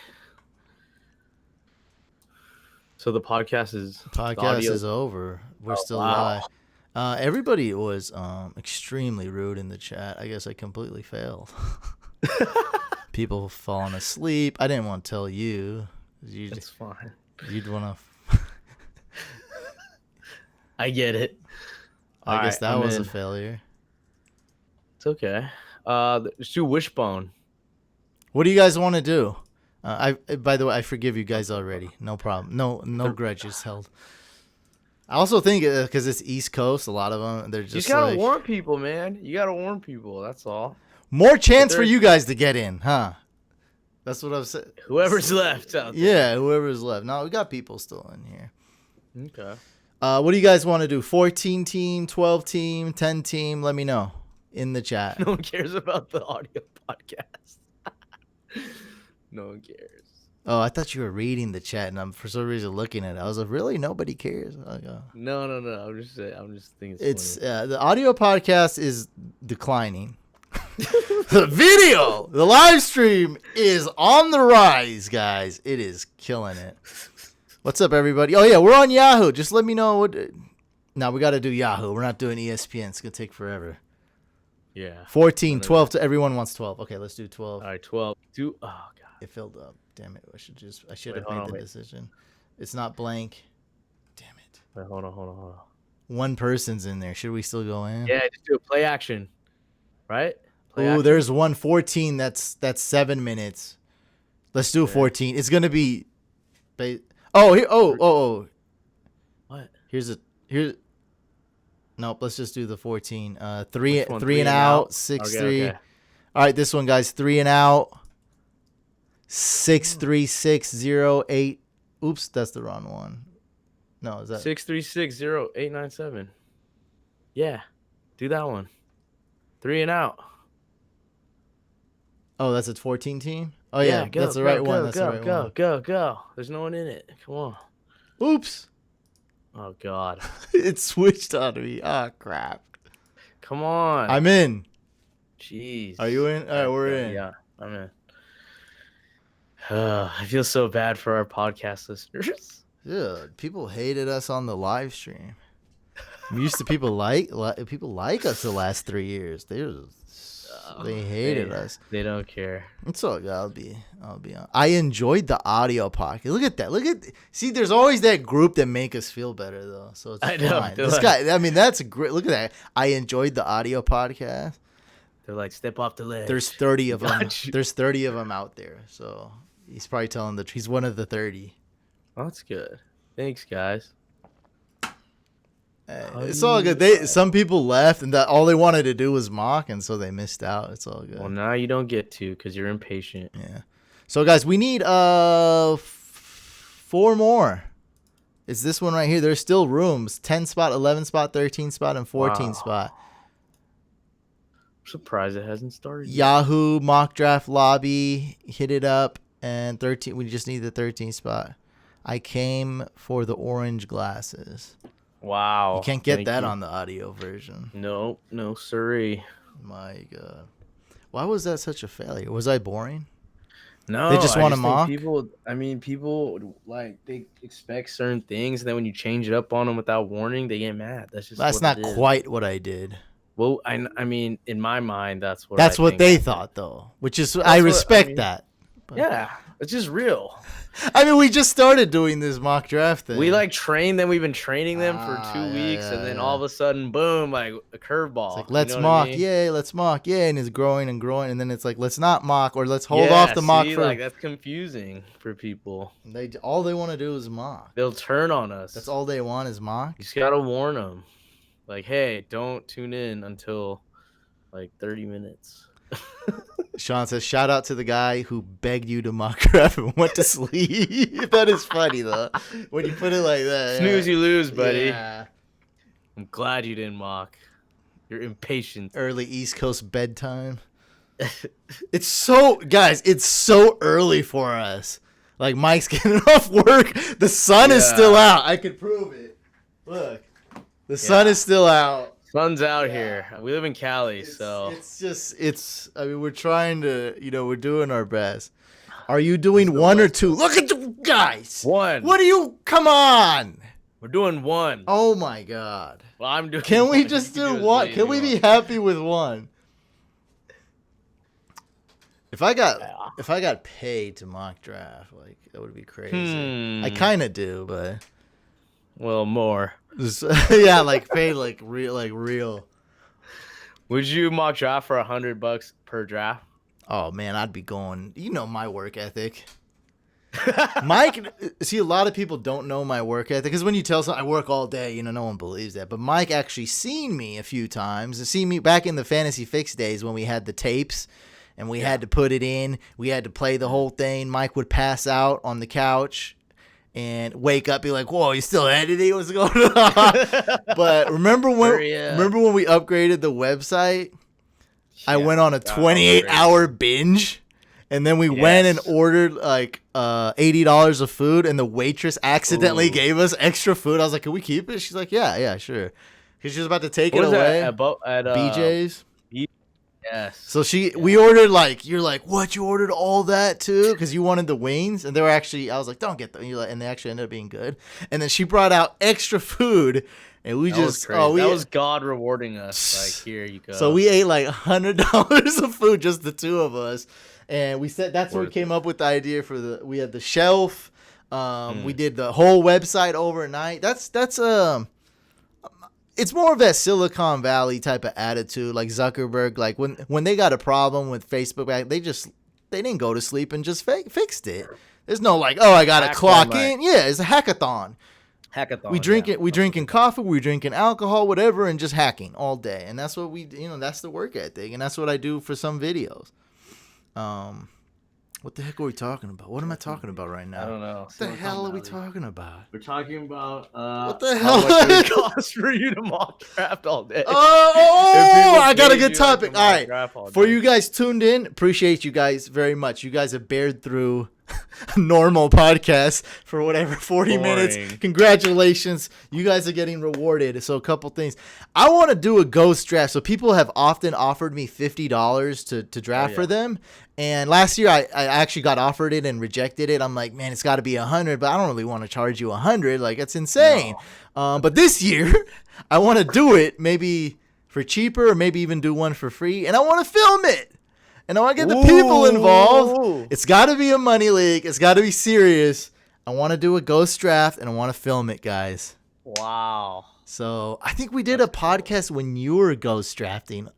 So the podcast
is over. We're still live. Everybody was extremely rude in the chat. I guess I completely failed. People falling asleep. I didn't want to tell you.
That's fine.
You'd want to.
I get it.
I guess that was a failure.
It's okay. Let's do Wishbone.
What do you guys want to do? By the way, I forgive you guys already. No problem. No grudges held. I also think because it's East Coast, a lot of them they're just.
You gotta warn people, man. You gotta warn people. That's all.
More chance for you guys to get in, huh? That's what I've said.
Whoever's left out there.
Yeah, whoever's left. No, we got people still in here.
Okay.
What do you guys want to do? 14 team, 12 team, 10 team? Let me know in the chat.
No one cares about the audio podcast. No one cares.
Oh, I thought you were reading the chat, and I'm for some reason looking at it. I was like, really? Nobody cares?
No. I'm just thinking
it's the audio podcast is declining. The video, the live stream is on the rise, guys. It is killing it. What's up, everybody? Oh, yeah, we're on Yahoo. Just let me know what. Now, we got to do Yahoo. We're not doing ESPN. It's going to take forever.
Yeah.
14, 12. To everyone wants 12. Okay, let's do 12.
All right, 12. Oh, God.
It filled up. Damn it. I should have made the decision. It's not blank. Damn it.
Wait, hold on.
One person's in there. Should we still go in?
Yeah, just do a play action. Right?
There's 114. That's 7 minutes. Let's do 14. It's going to be. Oh.
What?
Nope. Let's just do the 14. Three and out. 6-3. Okay. All right, this one, guys. 3 and out. 63608. Oops, that's the wrong one. No, is that
6360897? Yeah, do that one. 3 and out.
Oh, that's a 14 team. Oh yeah, that's the right one. That's the right one.
Go. There's no one in it. Come on.
Oops.
Oh God.
It switched on me. Oh crap.
Come on.
I'm in.
Jeez.
Are you in? All right, we're in.
Yeah, I'm in. I feel so bad for our podcast listeners.
Dude, people hated us on the live stream. I'm used to people like us the last 3 years. They hated us.
They don't care.
It's all good. I'll be on. I enjoyed the audio pocket. Look at that. See, there's always that group that make us feel better though. So it's fine. This guy. I mean, that's great. Look at that. I enjoyed the audio podcast.
They're like, step off the ledge.
There's 30 of them. There's 30 of them out there. So he's probably telling he's one of the 30.
Oh, that's good. Thanks, guys.
It's all good. Some people left, and that all they wanted to do was mock, and so they missed out. It's all good.
Well, now you don't get to because you're impatient.
Yeah. So, guys, we need 4 more. It's this one right here. There's still rooms: 10 spot, 11 spot, 13 spot, and 14 spot.
I'm surprised it hasn't started.
Yahoo mock draft lobby. Hit it up, and 13. We just need the 13 spot. I came for the orange glasses.
Wow.
You can't get that on the audio version.
No, sirree.
My God. Why was that such a failure? Was I boring?
No.
They just want to mock?
People like they expect certain things, and then when you change it up on them without warning, they get mad. That's
not quite what I did.
Well, I mean, in my mind, that's what
they thought, though, which is I respect that.
But. Yeah, it's just real.
I mean, we just started doing this mock draft thing.
We trained them. We've been training them for 2 weeks, and then all of a sudden, boom, like a curveball.
It's like, let's mock, yay, let's mock, yay, and it's growing and growing, and then it's like, let's not mock, or let's hold off the mock for.
That's confusing for people.
All they want to do is mock.
They'll turn on us.
That's all they want is mock.
You just gotta warn them, like, hey, don't tune in until 30 minutes.
Sean says, shout out to the guy who begged you to mock draft and went to sleep. That is funny, though, when you put it like that.
Snooze, you lose, buddy.
Yeah.
I'm glad you didn't mock. You're impatient.
Early East Coast bedtime. It's so early for us. Like, Mike's getting off work. The sun is still out. I could prove it. Look. The sun is still out.
Sun's out here. We live in Cali, so
I mean, we're trying to, we're doing our best. Are you doing one or two? Look at the guys.
One.
What are you? Come on.
We're doing one.
Oh my God.
Well, I'm doing.
Can we
one.
just
You
do
as
one?
many
Can
as
we
you
be
want.
happy with one? If I got paid to mock draft, like that would be crazy. I kind of do, but
Well, more.
yeah, like paid like real.
Would you mock draft for $100 per draft?
Oh man, I'd be going. My work ethic. Mike, see, a lot of people don't know my work ethic because when you tell someone I work all day, no one believes that. But Mike actually seen me a few times. Seen me back in the Fantasy Fix days when we had the tapes and we had to put it in. We had to play the whole thing. Mike would pass out on the couch and wake up, be like, "Whoa, you still editing? What's going on?" But remember when we upgraded the website? I went on a 28-hour binge. And then we went and ordered like $80 of food, and the waitress accidentally gave us extra food. I was like, "Can we keep it?" She's like, "Yeah, sure." Because she was about to take it away.
At
BJ's.
Yes.
So we ordered you're like, "What? You ordered all that too?" Because you wanted the wings, and they were actually. I was like, "Don't get them," and they actually ended up being good. And then she brought out extra food, and we
that
just
was that was God rewarding us. Like, here you go.
So we ate like $100 of food, just the two of us. And we said that's where we came up with the idea we had the shelf. We did the whole website overnight. It's more of that Silicon Valley type of attitude, like Zuckerberg. Like when they got a problem with Facebook, they didn't go to sleep and just fixed it. There's no like, oh, I gotta clock in. Yeah, it's a hackathon. We drinking coffee, we drinking alcohol, whatever, and just hacking all day. And that's what that's the work ethic, and that's what I do for some videos. What the heck are we talking about? What am I talking about right now?
I don't know.
What the hell are we talking about?
We're talking about
what the hell
how much it costs for you to mock draft all day.
Oh, I got a good topic. All right, for
day.
you guys tuned in, appreciate you guys very much. You guys have bared through normal podcast for whatever 40 minutes. Congratulations, you guys are getting rewarded. So a couple things, I want to do a ghost draft. So people have often offered me $50 to draft for them, and last year I actually got offered it and rejected it. I'm like, man, it's got to be 100, but I don't really want to charge you 100. Like, it's insane. No. But this year I want to do it maybe for cheaper, or maybe even do one for free, and I want to film it. And I want to get the people involved. It's got to be a money league. It's got to be serious. I want to do a ghost draft, and I want to film it, guys.
Wow.
So I think we did a podcast when you were ghost drafting.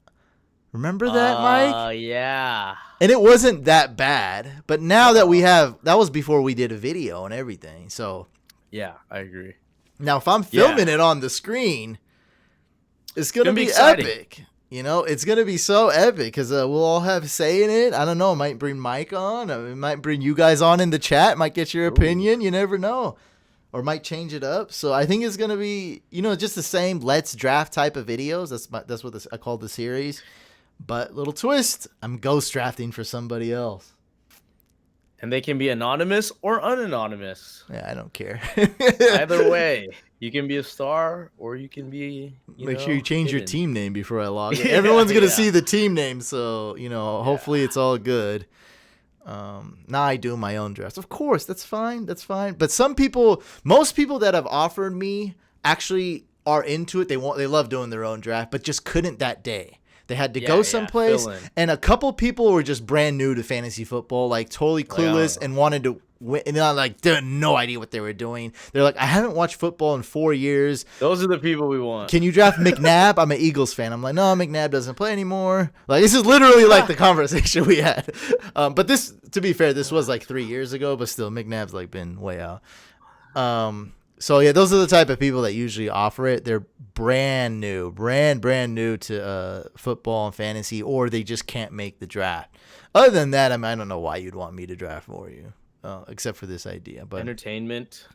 Remember that, Mike?
Yeah.
And it wasn't that bad. But now that that was before we did a video and everything. So
yeah, I agree.
Now if I'm filming it on the screen, it's going to be epic. It's going to be so epic because we'll all have say in it. I don't know. It might bring Mike on. It might bring you guys on in the chat. Might get your opinion. You never know. Or might change it up. So I think it's going to be, just the same Let's Draft type of videos. That's what I call the series. But little twist, I'm ghost drafting for somebody else.
And they can be anonymous or unanonymous.
Yeah, I don't care.
Either way, you can be a star or you can be.
Make sure you change your team name before I log in. Everyone's gonna see the team name, so hopefully it's all good. Now I do my own drafts. Of course, that's fine. That's fine. But most people that have offered me actually are into it. They love doing their own draft, but just couldn't that day. They had to go someplace, and a couple people were just brand new to fantasy football, like totally clueless and wanted to win. And they had no idea what they were doing. They're like, I haven't watched football in 4 years.
Those are the people we want.
Can you draft McNabb? I'm an Eagles fan. I'm like, no, McNabb doesn't play anymore. Like, this is literally like the conversation we had. But this, to be fair, this was like 3 years ago, but still, McNabb's like been way out. So yeah, those are the type of people that usually offer it. They're brand new to football and fantasy, or they just can't make the draft. Other than that, I don't know why you'd want me to draft for you, except for this idea. But
entertainment,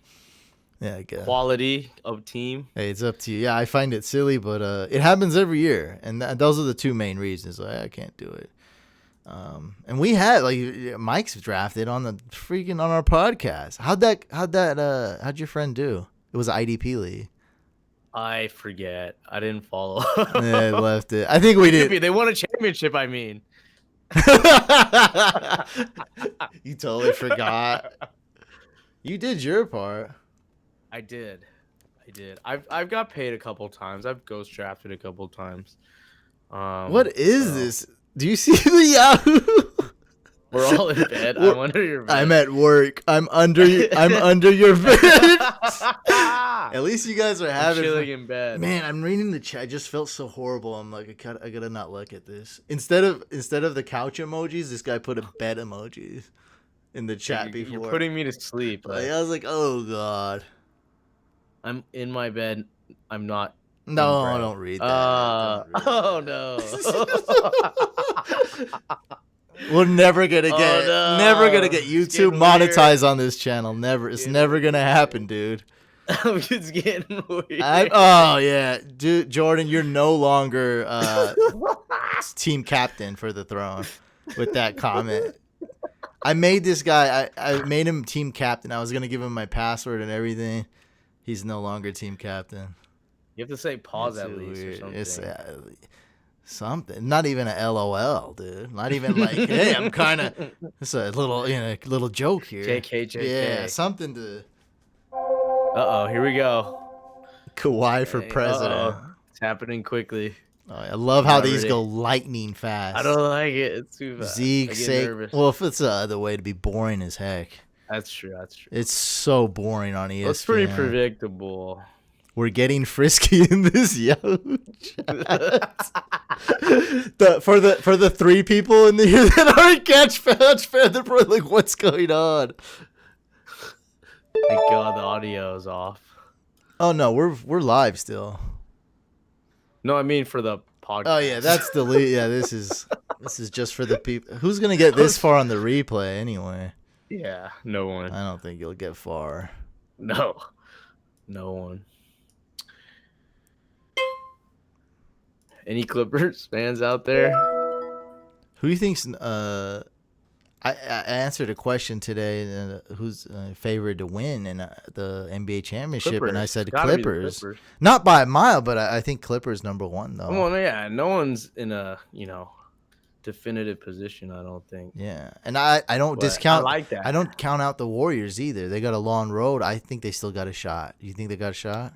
yeah, I guess.
Quality of team.
Hey, it's up to you. Yeah, I find it silly, but it happens every year, and those are the two main reasons. I can't do it. And we had Mike's drafted on our podcast. How'd your friend do? It was an IDP league.
I forget. I didn't follow.
Yeah, left it. I think we did.
They won a championship. I mean,
You totally forgot. You did your part.
I did. I've got paid a couple times. I've ghost drafted a couple times.
What is this? Do you see the Yahoo?
We're all in bed. I'm under your bed.
I'm at work. I'm under your bed. At least you guys are having
chilling in bed.
Man, I'm reading the chat. I just felt so horrible. I'm like, I gotta not look at this. Instead of the couch emojis, this guy put a bed emojis in the chat before.
You're putting me to sleep.
Like, I was like, oh god.
I'm in my bed. I'm not.
No, don't read that.
Oh no.
We're never gonna get YouTube monetized on this channel. Never. It's never gonna happen, dude.
I'm just getting weird.
Oh yeah, dude, Jordan, you're no longer team captain for the throne with that comment. I made this guy. I made him team captain. I was gonna give him my password and everything. He's no longer team captain.
You have to say pause
It's
at least
weird.
or something.
It's something. Not even a LOL, dude. Not even like, hey, I'm kind of. It's a little joke here.
JK.
Yeah, something to.
Here we go.
Kawhi for president.
It's happening quickly.
Oh, I love how these go lightning fast.
I don't like it. It's too fast.
Zeke, sake. Well, if it's the other way, to be boring as heck.
That's true.
It's so boring on ESPN.
That's pretty predictable.
We're getting frisky in this Yahoo chat. For the 3 people in here that aren't catch fan, they're probably like, what's going on?
Thank God the audio is off.
Oh no, we're live still.
No, I mean for the podcast.
Oh yeah, that's the lead. Yeah, this is just for the people. Who's gonna get this far on the replay anyway?
Yeah, no one.
I don't think you'll get far.
No one. Any Clippers fans out there?
Who do you think's I answered a question today, who's favored to win in the NBA championship,
Clippers.
and I said
Clippers.
Not by a mile, but I think Clippers #1 though.
Well, yeah, no one's in a definitive position. I don't think.
Yeah, and I don't
But
discount.
I like that.
I don't count out the Warriors either. They got a long road. I think they still got a shot. You think they got a shot?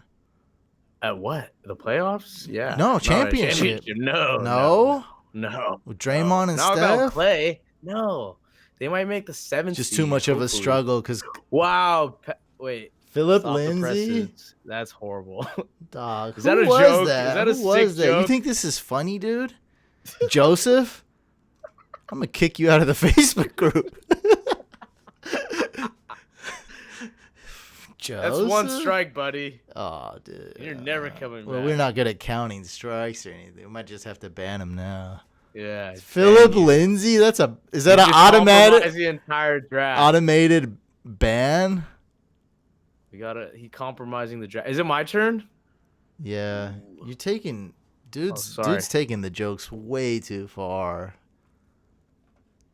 At what? The playoffs? Yeah.
No,
Not a
championship.
No.
With Draymond and
Not
Steph.
without Clay. No. They might make the 7th.
Just too much of a struggle because
Wow. Wait.
Philip
Stop the
Lindsay.
presses. That's horrible.
Dog.
Is that
who
a
was
joke?
that?
Is that a
Who was
sick
that? You
joke?
think this is funny, dude? Joseph? I'm gonna kick you out of the Facebook group. Joseph?
That's one strike, buddy.
Oh, dude.
You're never coming
Well,
back.
we're not good at counting strikes or anything. We might just have to ban him now.
Yeah. it's
Philip
banging.
Lindsay? Is that an
You just
automatic
compromised the entire draft.
automated ban?
He compromising the draft. Is it my turn?
Yeah. You're taking dude's
sorry.
taking the jokes way too far.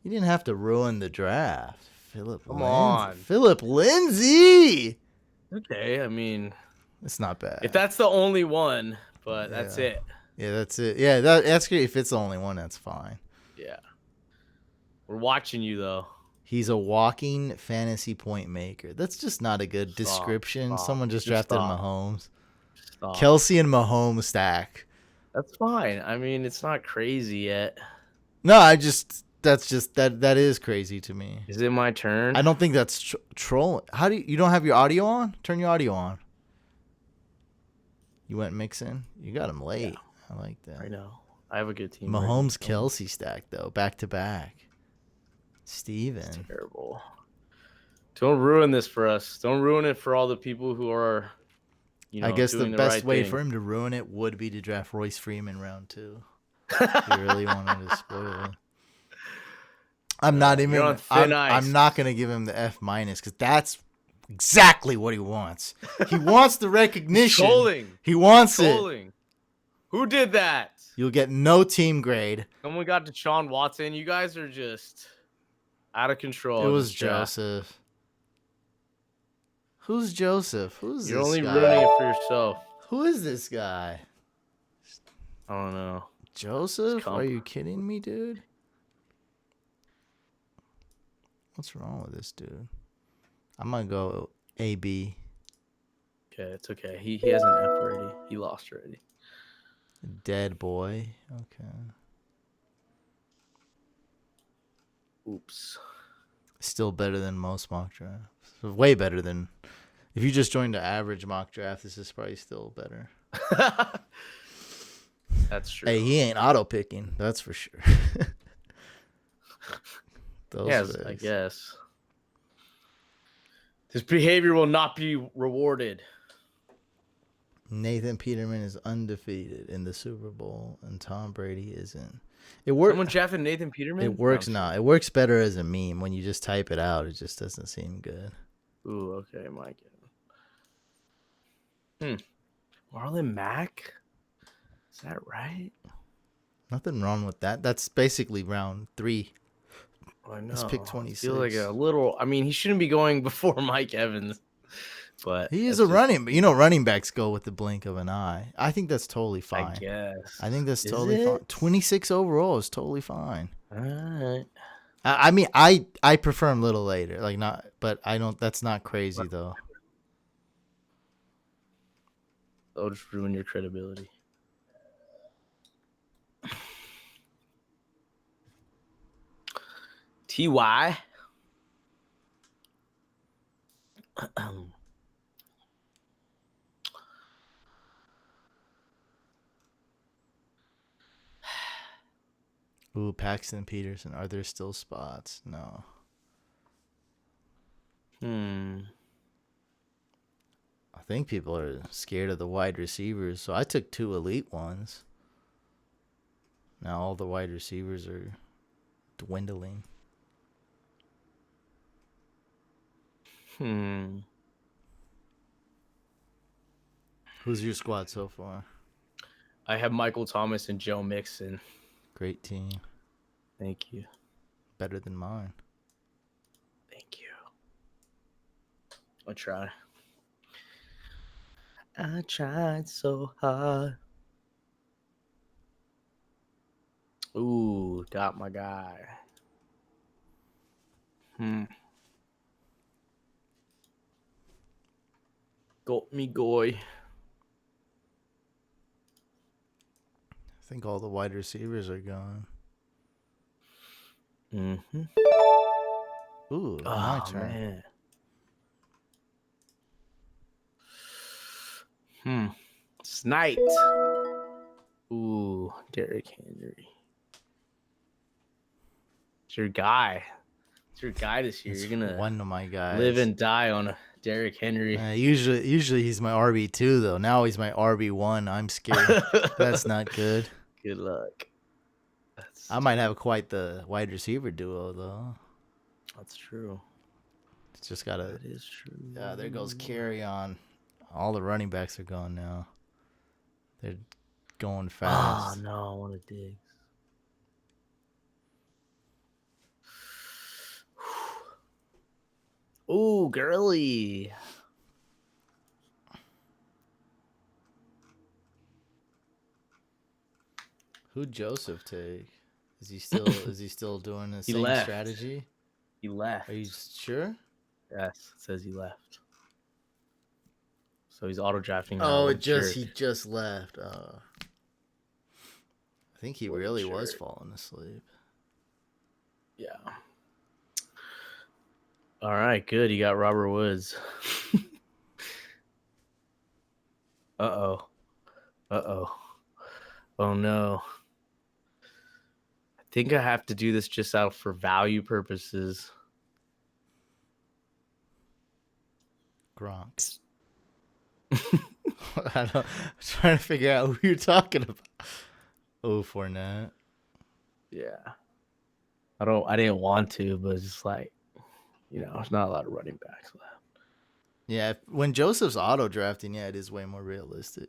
You didn't have to ruin the draft.
Come on.
Philip Lindsay.
Okay, I mean,
It's not bad.
if that's the only one, but that's
Yeah.
it.
Yeah, that's it. Yeah, that's great. If it's the only one, that's fine.
Yeah. We're watching you, though.
He's a walking fantasy point maker. That's just not a good description.
Stop.
Someone just
Just
drafted
stop.
Mahomes.
Stop.
Kelsey and Mahomes stack.
That's fine. I mean, it's not crazy yet.
No, that is crazy to me.
Is it my turn?
I don't think that's trolling. How do you don't have your audio on? Turn your audio on. You went mixing. You got him late. I like that.
I know. I have a good team.
Mahomes Kelsey stack though, back to back. Steven.
Terrible. Don't ruin this for us. Don't ruin it for all the people who are,
I guess the
doing
best
right
way
thing.
for him to ruin it would be to draft Royce Freeman round 2. If you really wanted to spoil it. I'm not even.
You're on thin
I'm
ice.
not gonna give him the F- because that's exactly what he wants. He wants the recognition.
Trolling.
He wants it.
Trolling. Who did that?
You'll get no team grade.
Someone got Deshaun Watson. You guys are just out of control.
It
in
was
this draft.
Joseph. Who's Joseph? Who's
You're
this
only
guy?
ruining it for yourself.
Who is this guy?
I don't know.
Joseph? Are you kidding me, dude? What's wrong with this dude? I'm gonna go AB.
Okay, it's okay. He has an F already. He lost already.
Dead boy. Okay.
Oops.
Still better than most mock drafts. Way better than. If you just joined the average mock draft, this is probably still better.
That's true.
Hey, he ain't auto picking. That's for sure.
Yes, I guess. This behavior will not be rewarded.
Nathan Peterman is undefeated in the Super Bowl, and Tom Brady isn't. It works.
Someone drafted Nathan Peterman?
It works now. It works better as a meme. When you just type it out, it just doesn't seem good.
Ooh, okay, Mike. Marlon Mack? Is that right?
Nothing wrong with that. That's basically round 3.
I know.
Let's pick 26.
I feel like a little. I mean, he shouldn't be going before Mike Evans, but
he is a running. But running backs go with the blink of an eye. I think that's totally fine.
I guess.
I think that's totally fine. 26 overall is totally fine.
All right.
I mean, I prefer him a little later, like not, but I don't. That's not crazy though.
That'll just ruin your credibility. Ty.
Ooh, Paxton Peterson. Are there still spots? No. I think people are scared of the wide receivers, so I took 2 elite ones. Now all the wide receivers are dwindling. Who's your squad so far?
I have Michael Thomas and Joe Mixon.
Great team.
Thank you.
Better than mine.
Thank you. I'll try. I tried so hard. Ooh, got my guy. Got me goy.
I think all the wide receivers are gone. Ooh, my turn.
Man. Sniped. Ooh, Derrick Henry. It's your guy. It's your guy this year.
It's
You're gonna
one of my guys.
live and die on a Derrick Henry.
Usually he's my RB2 though. Now he's my RB1. I'm scared. That's not good.
Good luck.
I might have quite the wide receiver duo though.
That's true.
It's just gotta.
That is true.
Yeah, there goes carry on. All the running backs are gone now. They're going fast.
Oh no, I want to dig. Ooh, girly.
Who'd Joseph take? Is he still doing the same
left.
strategy?
He left.
Are you sure?
Yes, it says he left. So he's auto drafting.
Oh, he just left. I think he really was falling asleep.
Yeah. All right, good. You got Robert Woods. Uh-oh. Oh, no. I think I have to do this just out for value purposes.
Gronk. I'm trying to figure out who you're talking about. Oh, Fournette.
Yeah. I didn't want to, but it's just like, there's not a lot of running backs left.
Yeah, when Joseph's auto drafting, it is way more realistic.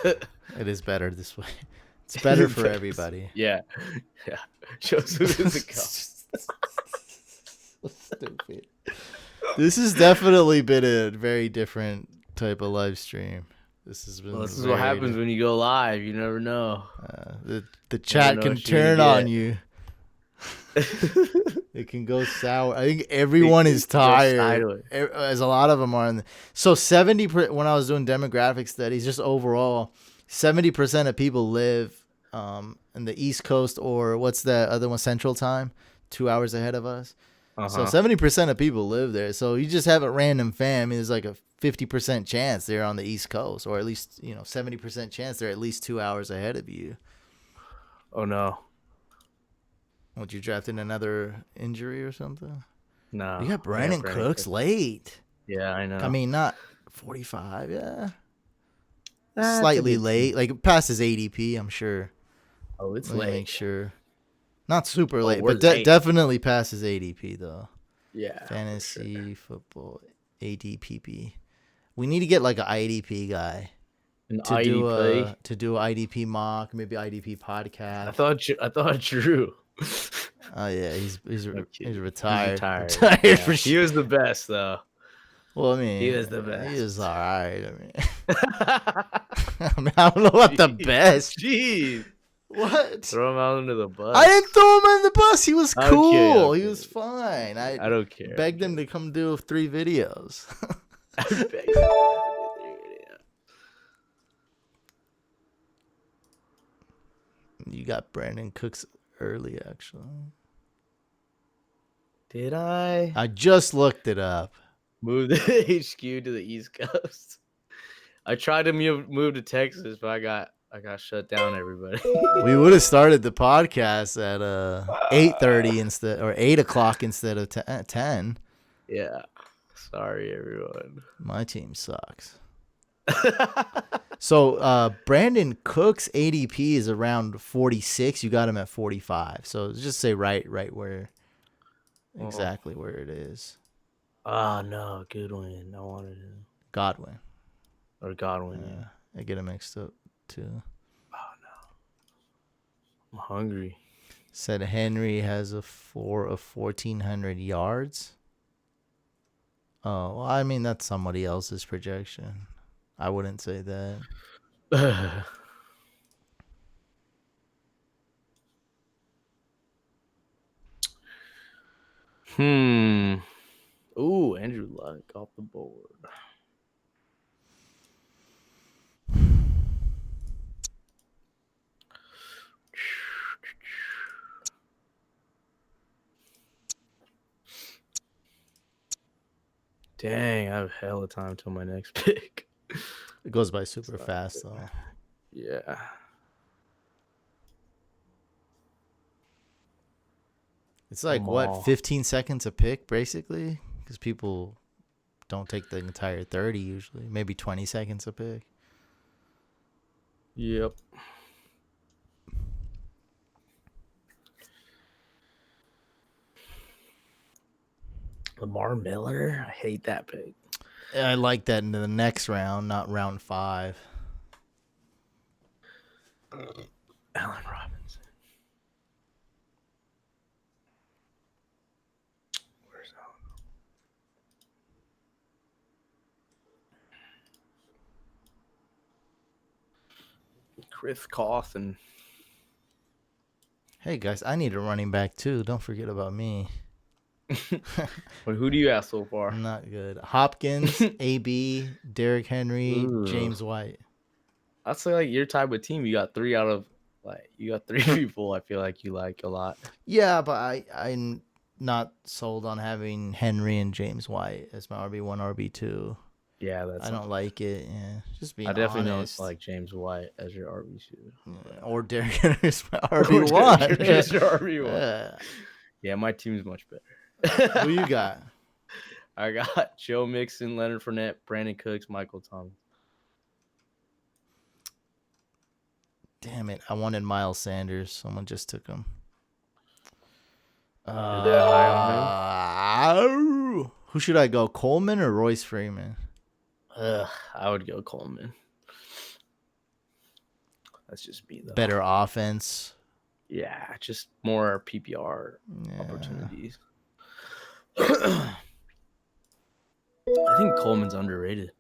It is better this way. It's better for everybody.
Yeah. Joseph is a
so stupid. This has definitely been a very different type of live stream. This has been.
Well, this is what happens when you go live. You never know.
The chat
know
can
what you're
turn
gonna
on
get.
you. It can go sour. I think everyone is tired.
sideways.
As a lot of them are. So 70%, when I was doing demographic studies, just overall, 70% of people live in the East Coast, or what's the other one, Central Time, 2 hours ahead of us. So 70% of people live there. So you just have a random fam. I mean, there's like a 50% chance they're on the East Coast, or at least 70% chance they're at least 2 hours ahead of you.
Oh no.
Would you draft in another injury or something?
No.
You got Brandon Cooks late.
Yeah, I know.
I mean, not 45, yeah.
That's
Slightly
a bit
late. Like, past his ADP, I'm sure.
Oh, it's
Let me
late.
make sure. Not super late,
we're
but
late.
definitely past his ADP, though.
Yeah.
Fantasy football ADPP. We need to get, like, an IDP guy.
An
To
IDP.
do an IDP mock, maybe IDP podcast.
I thought Drew.
Oh, yeah, he's
Okay.
he's retired.
Retired.
Retired
Yeah.
for
He
sure.
was the best, though.
Well, I mean,
He was the best.
He was all right. I mean, I don't know about the best.
Jeez.
What?
Throw him out under the bus.
I didn't throw him in the bus. He was
Okay,
cool. He
okay.
was fine.
I don't care.
Begged him to come do 3 videos.
I begged him.
You got Brandon Cooks early, actually.
Did I
I just looked it up.
move the HQ to the East Coast? I tried to move to Texas, but I got shut down. Everybody.
We would have started the podcast at 8:30 instead, or 8 o'clock instead of 10.
Yeah. Sorry, everyone.
My team sucks. So Brandon Cook's ADP is around 46. You got him at 45. So just say right where exactly where it is.
Oh no, Goodwin. I wanted him.
Godwin.
Or Godwin. Yeah.
I get him mixed up too.
I'm hungry.
Said Henry has a 1,400 yards. Oh, well, I mean, that's somebody else's projection. I wouldn't say that.
Ooh, Andrew Luck off the board. Dang, I have hella time till my next pick.
It goes by super fast, though.
Yeah.
It's like,
Jamal.
15 seconds a pick, basically? Because people don't take the entire 30 usually. Maybe 20 seconds a pick.
Yep. Lamar Miller? I hate that pick.
I like that into the next round, not round 5.
Allen Robinson. Where's Allen? Chris Coughlin.
Hey, guys, I need a running back, too. Don't forget about me.
Well, who do you have so far?
I'm not good. Hopkins, AB, Derrick Henry,
Ooh.
James White.
I'd say like your type of team. You got 3 out of you got 3 people. I feel like you like a lot.
Yeah, but I'm not sold on having Henry and James White as my RB1, RB2.
Yeah, that's.
I don't like it. Yeah, just being
I definitely
honest.
don't like James White as your RB2.
Yeah, or Derrick Henry's my RB1.
Just your RB1.
Yeah.
Yeah, my team's much better.
Who you got?
I got Joe Mixon, Leonard Fournette, Brandon Cooks, Michael Thomas.
Damn it! I wanted Miles Sanders. Someone just took him.
You're that high on him?
Who should I go? Coleman or Royce Freeman?
I would go Coleman. That's just me though.
Better offense.
Yeah, just more PPR
Yeah.
opportunities. I think Coleman's underrated,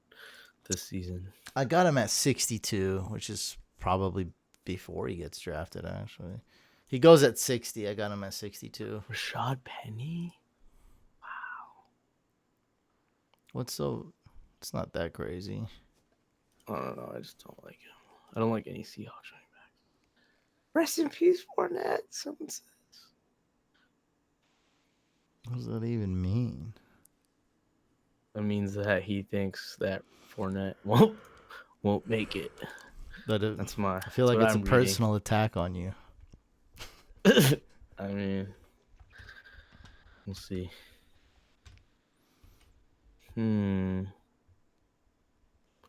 to this season?
I got him at 62, which is probably before he gets drafted, actually. He goes at 60. I got him at 62.
Rashad Penny?
It's not that crazy.
I don't know. I just don't like him. I don't like any Seahawks running backs. Rest in peace, Fournette. Someone says.
What does that even mean?
That means that he thinks that Fournette won't make it. That's my.
I feel like it's a personal attack on you.
I mean, we'll see.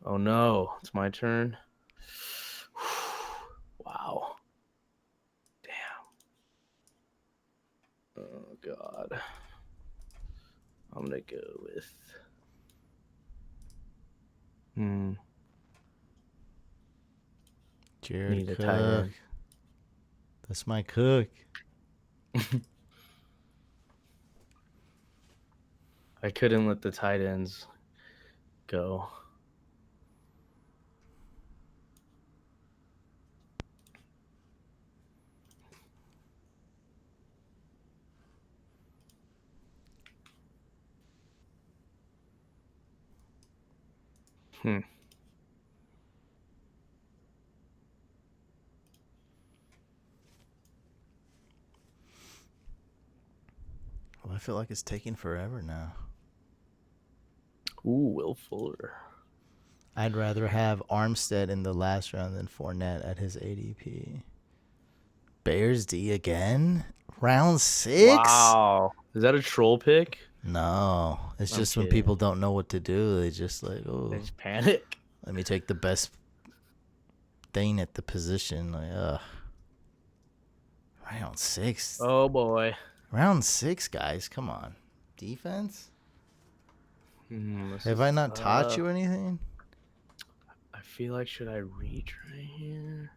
Oh no, it's my turn. Wow. Damn. Oh God. I'm gonna go with.
Jared
Need a
Cook.
tight end.
That's my Cook.
I couldn't let the tight ends go.
Well, I feel like it's taking forever now.
Ooh, Will Fuller.
I'd rather have Armstead in the last round than Fournette at his ADP. Bears D again? Round 6?
Wow. Is that a troll pick?
No. It's
I'm
just when
kidding.
people don't know what to do. They just like, oh,
They just panic.
let me take the best thing at the position. Like, round 6.
Oh boy.
Round 6, guys. Come on. Defense?
This
Have
is
I not taught
tough.
you anything?
I feel like, should I reach right here?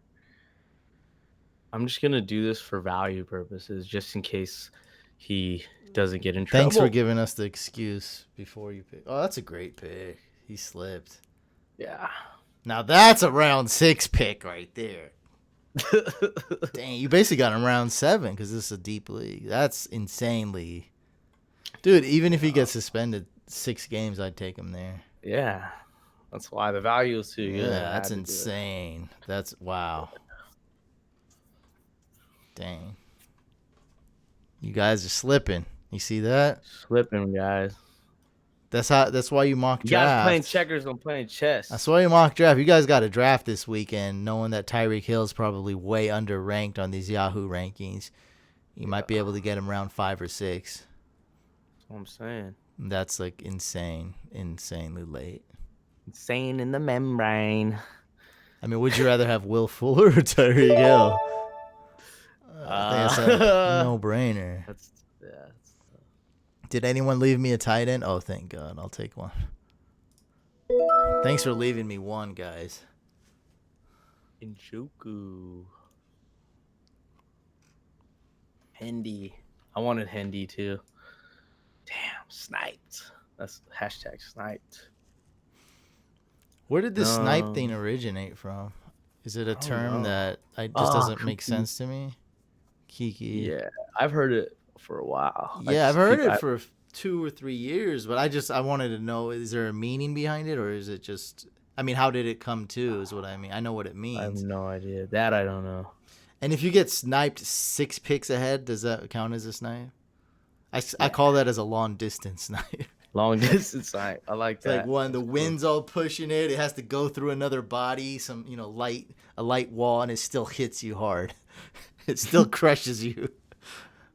I'm just going to do this for value purposes, just in case he doesn't get in trouble.
Thanks for giving us the excuse before you pick. Oh, that's a great pick. He slipped.
Yeah.
Now that's a round 6 pick right there. Dang, you basically got him round 7 because this is a deep league. That's insanely. Dude, even if he gets suspended 6 games, I'd take him there.
Yeah. That's why the value is too good.
Yeah,
I
that's
had to do it.
insane. That's wow. Dang. You guys are slipping. You see that?
Slipping, guys.
That's why you mock
You
draft.
guys playing checkers, I'm playing chess.
That's why you mock draft. You guys got to draft this weekend, knowing that Tyreke Hill is probably way underranked on these Yahoo rankings. You might be able to get him round 5 or 6.
That's what I'm saying.
That's like insanely late.
Insane in the membrane.
I mean, would you rather have Will Fuller or Tyreek Hill? I think that's a no-brainer.
That's
Did anyone leave me a tight end? Oh, thank God. I'll take one. Thanks for leaving me one, guys.
Njoku. Hendy. I wanted Hendy too. Damn, sniped. That's hashtag sniped.
Where did this snipe thing originate from? Is it a term that just doesn't make sense to me? Kiki.
Yeah, I've heard it for a while.
Yeah, I've heard it for 2 or 3 years, but I wanted to know, is there a meaning behind it, or is it just, I mean, how did it come to is what I mean. I know what it means.
I have no idea. That I don't know.
And if you get sniped 6 picks ahead, does that count as a snipe? I call that as a long distance snipe.
Long distance snipe. I like that.
Like when the wind's all pushing it, it has to go through another body, some a light wall, and it still hits you hard. It still crushes you,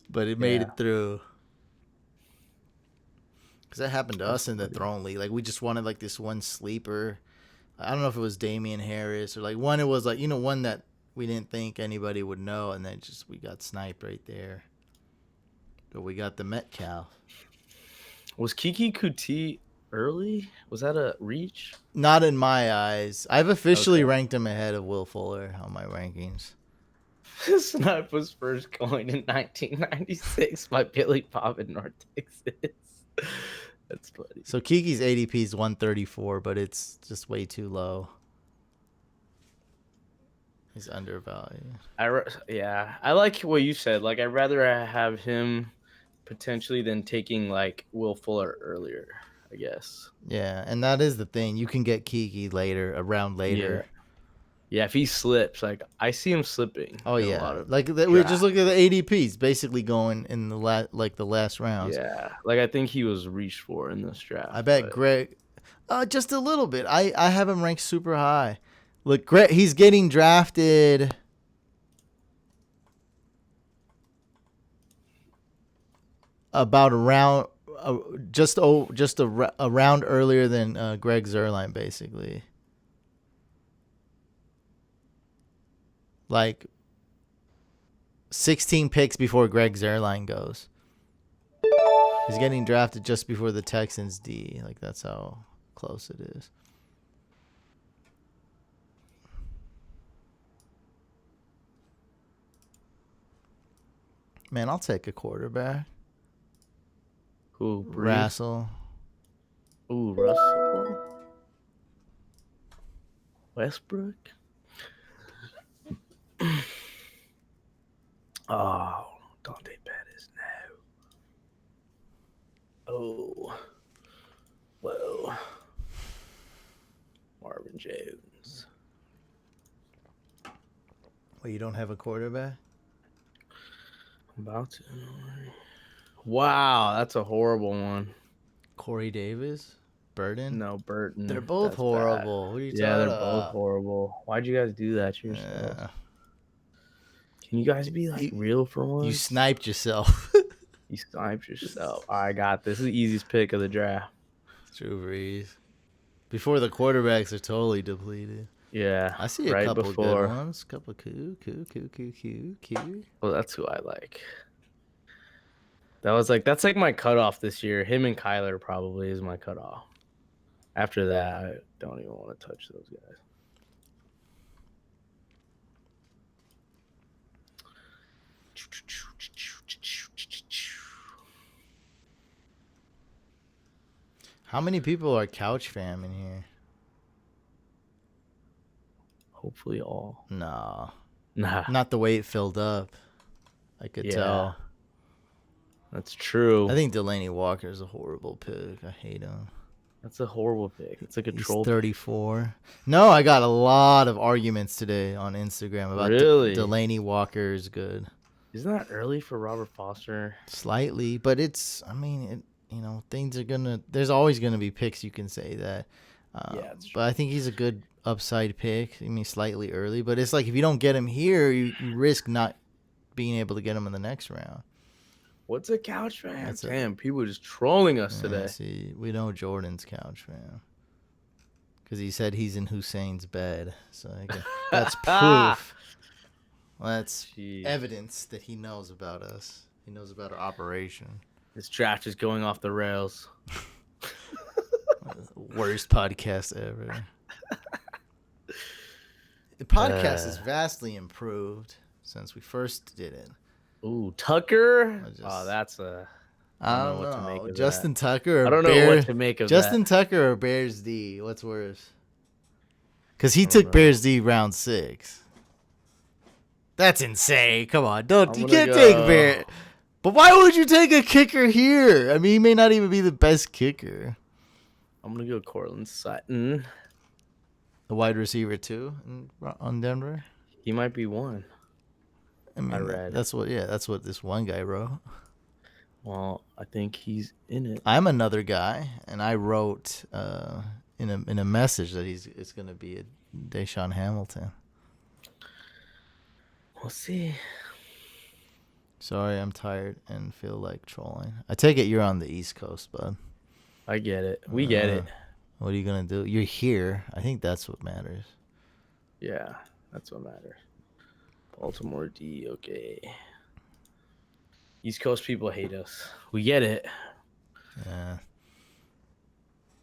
but it made it through. Because that happened to us in the Throne League. Like we just wanted like this one sleeper. I don't know if it was Damien Harris or like one. It was like one that we didn't think anybody would know, and then we got sniped right there. But we got the Metcalf.
Was Kiki Kuti early? Was that a reach?
Not in my eyes. I've officially ranked him ahead of Will Fuller on my rankings.
Snipe was first going in 1996 by Billy Bob in North Texas. That's funny.
So Kiki's ADP is 134, but it's just way too low. He's undervalued.
I like what you said. Like, I'd rather have him potentially than taking like Will Fuller earlier, I guess.
Yeah, and that is the thing. You can get Kiki later, a round later.
Yeah, if he slips, like I see him slipping.
Oh
in a
yeah,
lot of
we just look at the ADPs, basically going in the last rounds.
Yeah, like I think he was reached for in this draft.
I bet Greg, just a little bit. I have him ranked super high. Look, Greg, he's getting drafted. About a round, just a round earlier than Greg Zuerlein, basically. Like 16 picks before Greg Zuerlein goes. He's getting drafted just before the Texans D. Like, that's how close it is. Man, I'll take a quarterback.
Ooh,
Russell.
Ooh, Russell. Westbrook. Oh, Dante Pettis now. Oh, whoa. Marvin Jones.
Well, you don't have a quarterback?
I'm about to. Wow, that's a horrible one.
Corey Davis? Burton?
No, Burton.
They're both
That's
horrible.
bad.
What are you
Yeah,
talking
they're
about?
both horrible. Why'd you guys do that to yourselves?
Yeah.
Can you guys be like real for once?
You sniped yourself.
You sniped yourself. I got this. This is the easiest pick of the draft.
Drew Brees. Before the quarterbacks are totally depleted.
Yeah.
I see a couple good ones. Couple Q.
Well, that's who I like. That's like my cutoff this year. Him and Kyler probably is my cutoff. After that, I don't even want to touch those guys.
How many people are couch fam in here?
Hopefully all.
No.
Nah.
Not the way it filled up. I could tell.
That's true.
I think Delaney Walker is a horrible pick. I hate him.
That's a horrible pick. It's like a
He's
troll.
34. No, I got a lot of arguments today on Instagram about Delaney Walker is good.
Isn't that early for Robert Foster?
Slightly, but things are there's always gonna be picks you can say that.
That's true.
But I think he's a good upside pick. I mean, slightly early, but it's like if you don't get him here, you risk not being able to get him in the next round.
What's a couch fan? Damn, people are just trolling us today.
See, we know Jordan's couch fan because he said he's in Hussein's bed. So that's proof. That's evidence that he knows about us. He knows about our operation.
This draft is going off the rails.
Worst podcast ever. The podcast is vastly improved since we first did it.
Ooh, Tucker. That's a.
I don't know what to make of Justin Tucker.
I don't know what to make of
Justin Tucker or Bears D. What's worse? Because he took Bears D round 6. That's insane. Come on, you can't take Bears. But why would you take a kicker here? I mean, he may not even be the best kicker.
I'm gonna go Cortland Sutton.
The wide receiver too on Denver.
He might be one.
I mean,
I read.
That's what this one guy wrote.
Well, I think he's in it.
I'm another guy, and I wrote in a message that it's going to be a Deshaun Hamilton.
We'll see.
Sorry, I'm tired and feel like trolling. I take it you're on the East Coast, bud.
I get it. We get it.
What are you going to do? You're here. I think that's what matters.
Yeah, that's what matters. Baltimore D, okay. East Coast people hate us. We get it.
Yeah.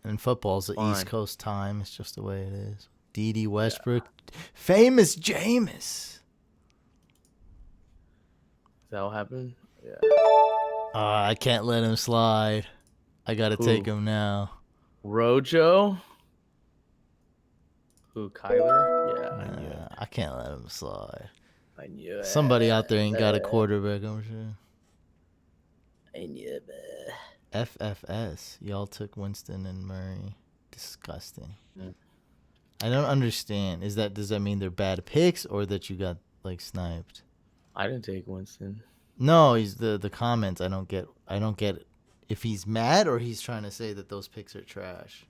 And football's the East Coast time. It's just the way it is. D.D. Westbrook. Yeah. Famous Jameis.
Is that what happened? Yeah.
I can't let him slide. I gotta
Who?
take him now.
Rojo. Who? Kyler? Yeah, I knew it.
I can't let him slide.
I knew it.
Somebody out there ain't got a quarterback, I'm sure.
I knew it.
FFS. Y'all took Winston and Murray. Disgusting.
Mm.
I don't understand. Does that mean they're bad picks or that you got like sniped?
I didn't take Winston.
No, he's the comments. I don't get if he's mad or he's trying to say that those picks are trash.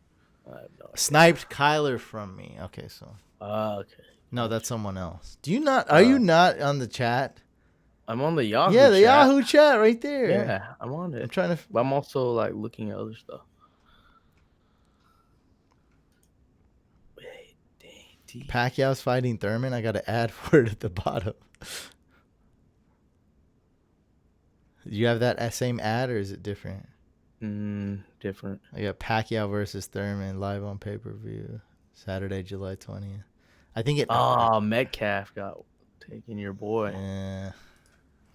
I have no idea.
Sniped Kyler from me. Okay, so.
Okay.
No, that's someone else. Do you not? Are you not on the chat?
I'm on the Yahoo.
Yeah, the
chat.
Yahoo chat right there.
Yeah, I'm on it.
I'm trying to.
But I'm also like looking at other stuff. Wait, dang.
Pacquiao's fighting Thurman. I got to add for it at the bottom. Do you have that same ad or is it different?
Different.
I got Pacquiao versus Thurman live on pay-per-view Saturday, July 20th. I think it.
Oh, Metcalf got taken, your boy.
Yeah.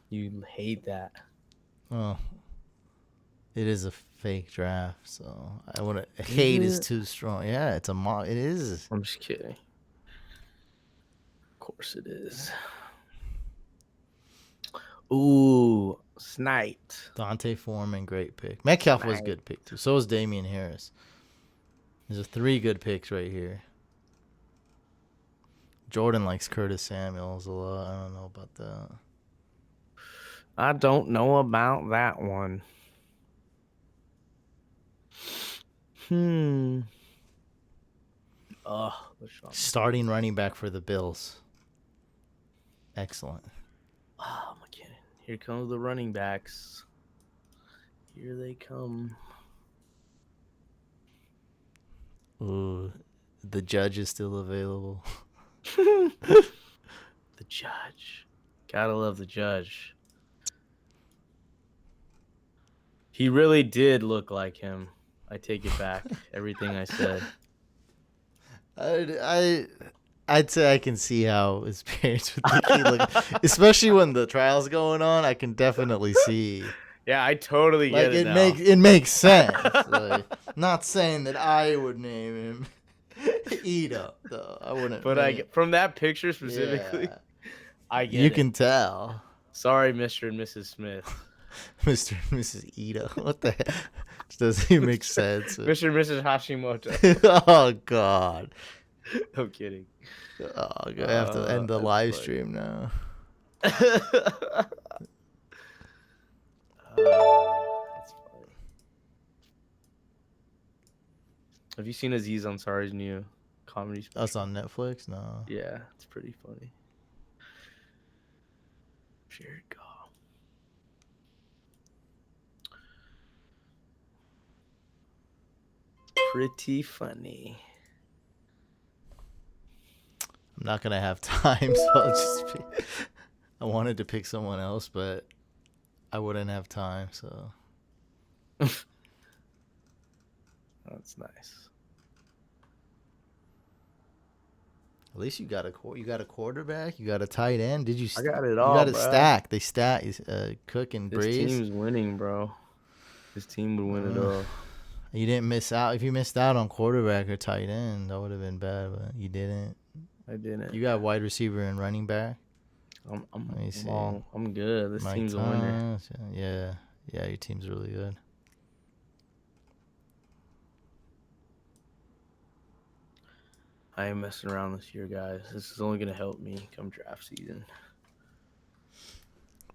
You hate that.
Well, it is a fake draft, so I wouldn't. Hate is too strong. Yeah, it's a mock. It is.
I'm just kidding. Of course it is. Ooh, sniped.
Dante Foreman, great pick. Metcalf was a good pick too. So was Damien Harris. There's 3 good picks right here. Jordan likes Curtis Samuels a lot. I don't know about that.
I don't know about that one.
Starting running back for the Bills. Excellent.
Oh, my God. Here comes the running backs. Here they come.
Ooh, the judge is still available.
The judge. Gotta love the judge. He really did look like him. I take it back. Everything I said.
I'd say I can see how his parents would think he looked, especially when the trial's going on. I can definitely see.
Yeah, I totally get it now.
It makes sense. Like, not saying that I would name him Ida, though. I wouldn't.
But from that picture specifically,
yeah.
I get it.
You can tell.
Sorry, Mr. and Mrs. Smith.
Mr. and Mrs. Ida. What the heck? Doesn't even make sense.
Mr. and Mrs. Hashimoto.
Oh, God.
I'm kidding.
Oh, I have to end the live stream now.
That's funny. Have you seen Aziz Ansari's new comedy special?
That's on Netflix? No.
Yeah, it's pretty funny. Jared Goff. Pretty funny.
I'm not gonna have time, so I'll just I wanted to pick someone else, but I wouldn't have time, so.
That's nice.
At least you got a quarterback, you got a tight end. Did you?
I got it all.
You got it
bro.
stacked. They stack. Cook and
This
Breeze.
team's winning, bro. This team would win it all.
You didn't miss out. If you missed out on quarterback or tight end, that would have been bad, but you didn't.
I didn't.
You got wide receiver and running back.
I'm
Let me see.
I'm good. This
Mike
team's a winner.
Thomas, yeah, your team's really good.
I ain't messing around this year, guys. This is only gonna help me come draft season.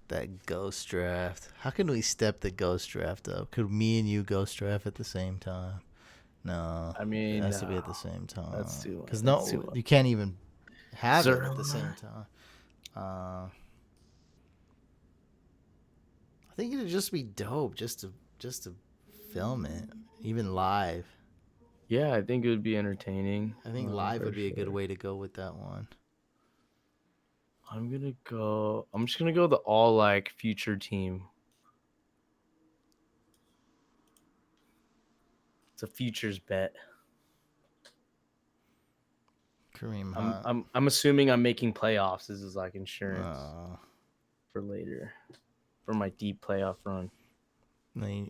That ghost draft. How can we step the ghost draft up? Could me and you ghost draft at the same time? No.
I mean,
it has to be at the same time.
That's too.
Because
that's
no,
too
you can't even have it at the
Sir.
same time. I think it'd just be dope just to film it, even live.
Yeah, I think it would be entertaining.
I think live would be a good way to go with that one.
I'm just gonna go the all like future team. It's a futures bet.
Kareem Hunt.
I'm assuming I'm making playoffs. This is like insurance
Oh.
for later, for my deep playoff run.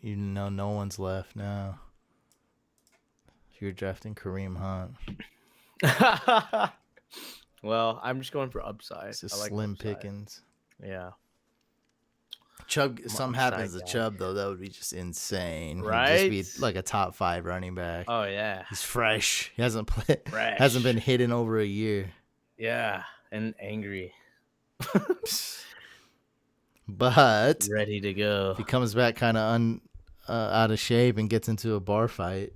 You know, no one's left now. If you're drafting Kareem Hunt,
Well, I'm just going for upside.
it's just
I like
slim
upside.
pickings.
Yeah.
Chubb,
I'm
something
upside
happens to
guy.
Chubb though, that would be just insane.
Right?
He'd just be like a top 5 running back.
Oh yeah.
He's fresh. He hasn't played.
Fresh.
Hasn't been hit in over a year.
Yeah, and angry,
But
ready to go.
if he comes back kind of out of shape and gets into a bar fight,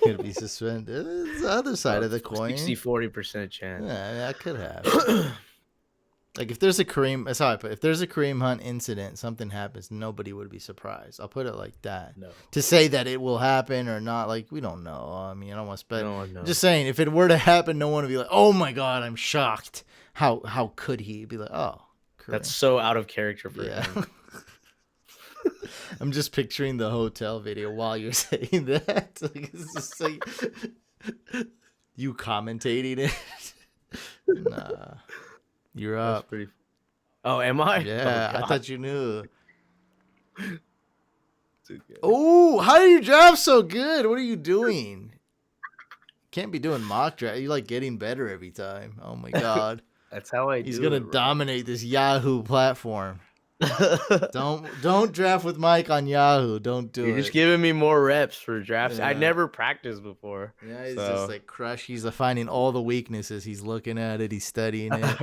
he'll be suspended. It's the other side of the coin.
60-40% chance.
Yeah, that could happen. Like if there's a Kareem, that's how I put it. If there's a Kareem Hunt incident, something happens, nobody would be surprised. I'll put it like that.
No.
To say that it will happen or not, like we don't know. I mean, I don't want to spend.
No one knows.
Just saying, if it were to happen, no one would be like, "Oh my God, I'm shocked." How could he be like, "Oh, Kareem."
That's so out of character for
Yeah.
him.
I'm just picturing the hotel video while you're saying that. Like, it's just like you commentating it. Nah, you're
That's
up.
pretty. Oh, am I?
Yeah,
Oh,
I
God.
thought you knew.
Too good.
Oh, how do you draft so good? What are you doing? Can't be doing mock draft. You're like getting better every time. Oh my God.
That's how I
He's
do
gonna
it, bro.
dominate this Yahoo platform. Don't draft with Mike on Yahoo. Don't do
You're
it.
just giving me more reps for drafts. I
Yeah.
never practiced before.
Yeah, he's
So-
just like crush. He's finding all the weaknesses. He's looking at it. He's studying it.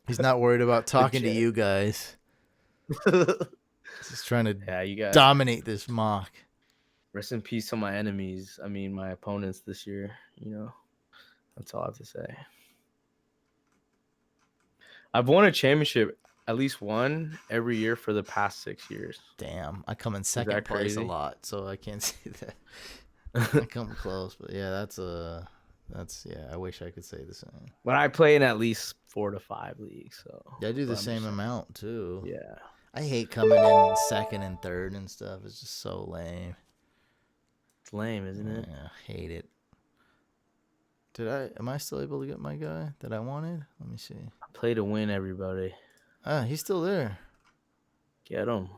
He's not worried about talking to
check.
you guys. He's just trying to
Yeah, you guys.
dominate this mock.
Rest in peace to my enemies. I mean, my opponents this year. You know, that's all I have to say. I've won a championship, at least one every year for the past 6 years.
Damn, I come in second
that
place a
crazy?
lot, so I can't say that. I come close, but yeah, that's yeah. I wish I could say the same.
But I play in at least 4 to 5 leagues. So
Yeah, I do the
but I'm
same
just-
amount too.
Yeah.
I hate coming in second and third and stuff. It's just so lame.
It's lame, isn't it?
Yeah, hate it. Am I still able to get my guy that I wanted? Let me see.
I play to win, everybody.
Ah, he's still there.
Get him.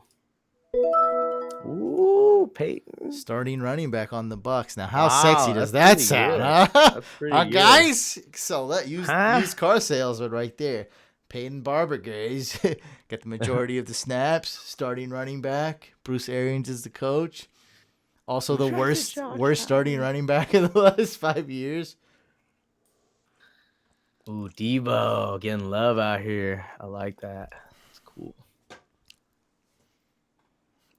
Ooh, Peyton.
Starting running back on the Bucks. Now, how
Wow,
sexy does that
that's pretty
sound?
good.
Huh?
That's pretty
Our
good.
guys, so that used
Huh?
car salesman right there. Peyton Barber Grades got the majority of the snaps. Starting running back. Bruce Arians is the coach. Also, the worst starting running back in the last 5 years.
Ooh, Debo getting love out here. I like that. It's cool.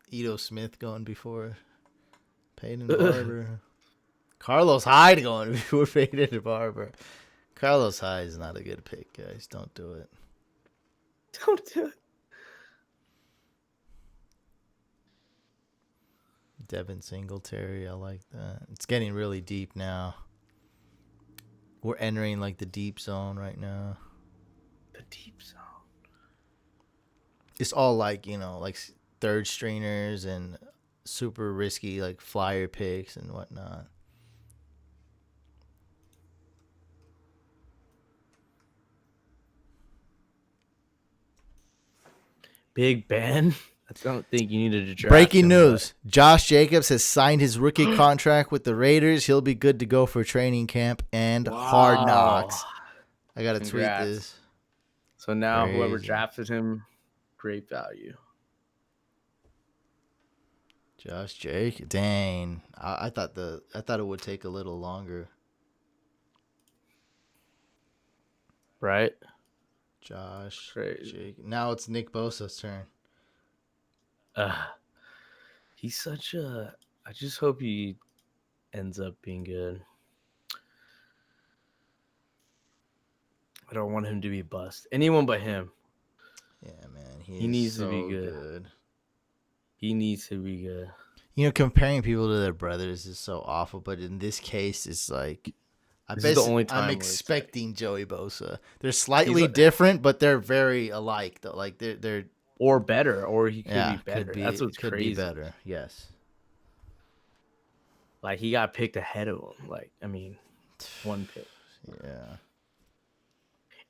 Ito Smith going before Peyton Barber. Carlos Hyde going before Peyton Barber. Carlos Hyde is not a good pick, guys. Don't do it.
Don't do it.
Devin Singletary, I like that. It's getting really deep now. We're entering like the deep zone right now.
The deep zone.
It's all like, like third stringers and super risky like flyer picks and whatnot.
Big Ben. I don't think you needed to draft
Breaking
him,
news. Josh Jacobs has signed his rookie contract with the Raiders. He'll be good to go for training camp and
but-
Hard
Wow.
Knocks. I got to tweet
Congrats.
this.
So now whoever
Crazy.
drafted him, great value.
Josh Jacobs. Dang. I thought it would take a little longer.
Right?
Josh
Crazy.
Jacobs. Now it's Nick Bosa's turn.
He's such a. I just hope he ends up being good. I don't want him to be bust. Anyone but him.
Yeah, man.
He needs to be good.
good.
He needs to be good.
Comparing people to their brothers is so awful, but in this case, it's like
This is the only time
I'm
where it's
expecting Joey Bosa. They're slightly different, but they're very alike. Though, like they're
Or better, or he could
yeah,
be better.
could be,
That's what's
could
crazy.
be better. Yes,
Like he got picked ahead of him. Like, I mean, one pick.
yeah.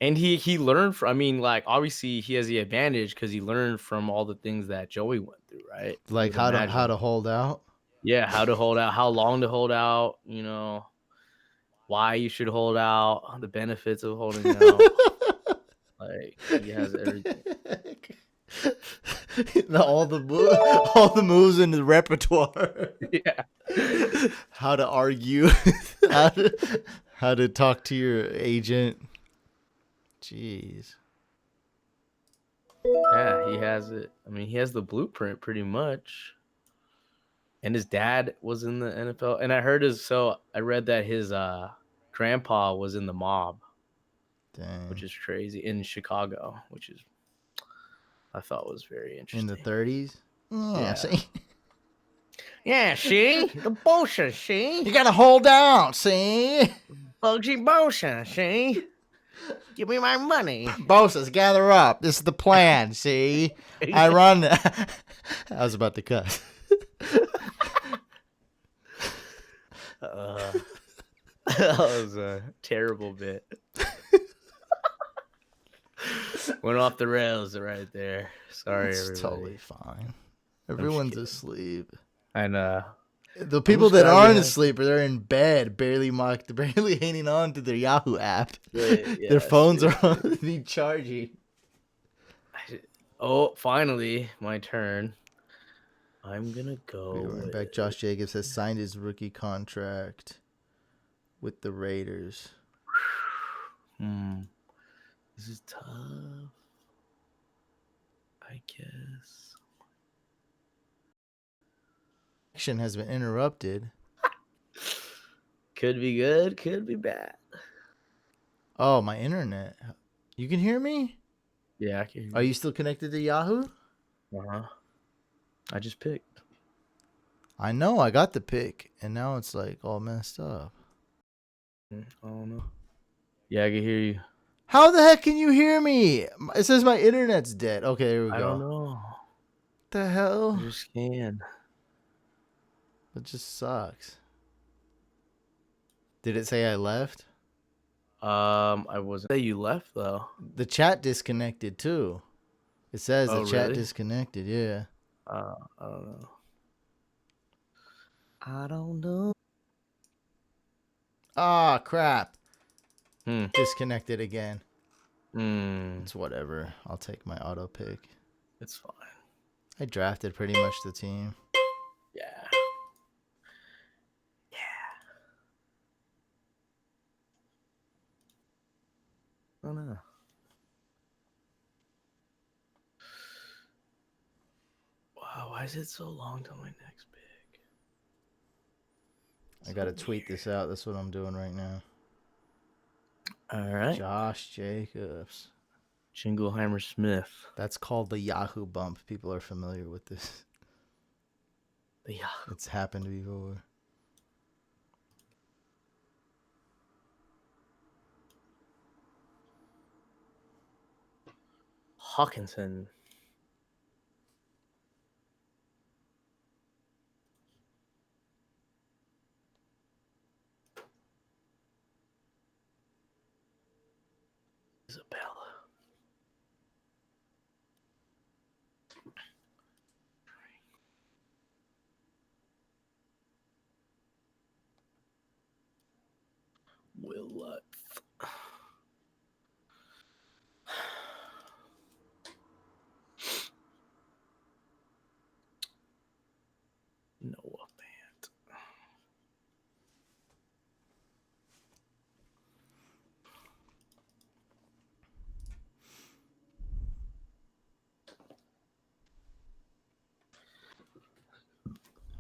And he learned from. I mean, like obviously he has the advantage because he learned from all the things that Joey went through, right? I
Like
would
how
imagine.
to hold out.
Yeah, how to hold out, how long to hold out, why you should hold out, the benefits of holding out. Like he has everything.
all the moves in the repertoire.
Yeah.
How to argue, how to talk to your agent. Jeez.
Yeah, he has it. I mean, he has the blueprint pretty much. And his dad was in the NFL. And I read that his grandpa was in the mob,
Dang.
which is crazy, in Chicago, I thought was very
In the
interesting.
30s?
Yeah.
See?
Yeah, see? The bullshit, see?
You gotta hold down, see?
Bugsy bullshit, see? Give me my money.
Bosses, gather up. This is the plan, see? I run. I was about to cut.
That was a terrible bit. Went off the rails right there. Sorry,
It's
everybody.
totally fine. Everyone's
kidding.
asleep.
And
The people
just
that
glad we
aren't
had-
asleep are they're in bed, barely hanging on to their Yahoo app.
Yeah,
Their phones
dude.
are on the charging.
Oh, finally, my turn. I'm gonna go.
Running back Josh Jacobs has signed his rookie contract with the Raiders.
This is tough. I guess.
Action has been interrupted.
Could be good, could be bad.
Oh, my internet. You can hear me?
Yeah, I can.
Are you still connected to Yahoo?
I just picked.
I know, I got the pick, and now it's like all messed up.
I don't know. Yeah, I can hear you.
How the heck can you hear me? It says my internet's dead. Okay, there we go.
I don't know.
What the hell?
I just can.
That just sucks. Did it say I left?
I wasn't. Say you left though.
The chat disconnected too. It says
Oh,
the chat
really?
disconnected. Yeah.
I don't know. I don't know.
Ah, crap.
Hmm.
Disconnected again.
Hmm.
It's whatever. I'll take my auto pick.
It's fine.
I drafted pretty much the team.
Yeah. Oh no. Wow, why is it so long till my next pick?
I gotta tweet this out. That's what I'm doing right now.
All right.
Josh Jacobs.
Jingleheimer Smith.
That's called the Yahoo bump. People are familiar with this.
Yeah.
It's happened before.
Hawkinson. Isabella. Will Lutz. Noah Fant.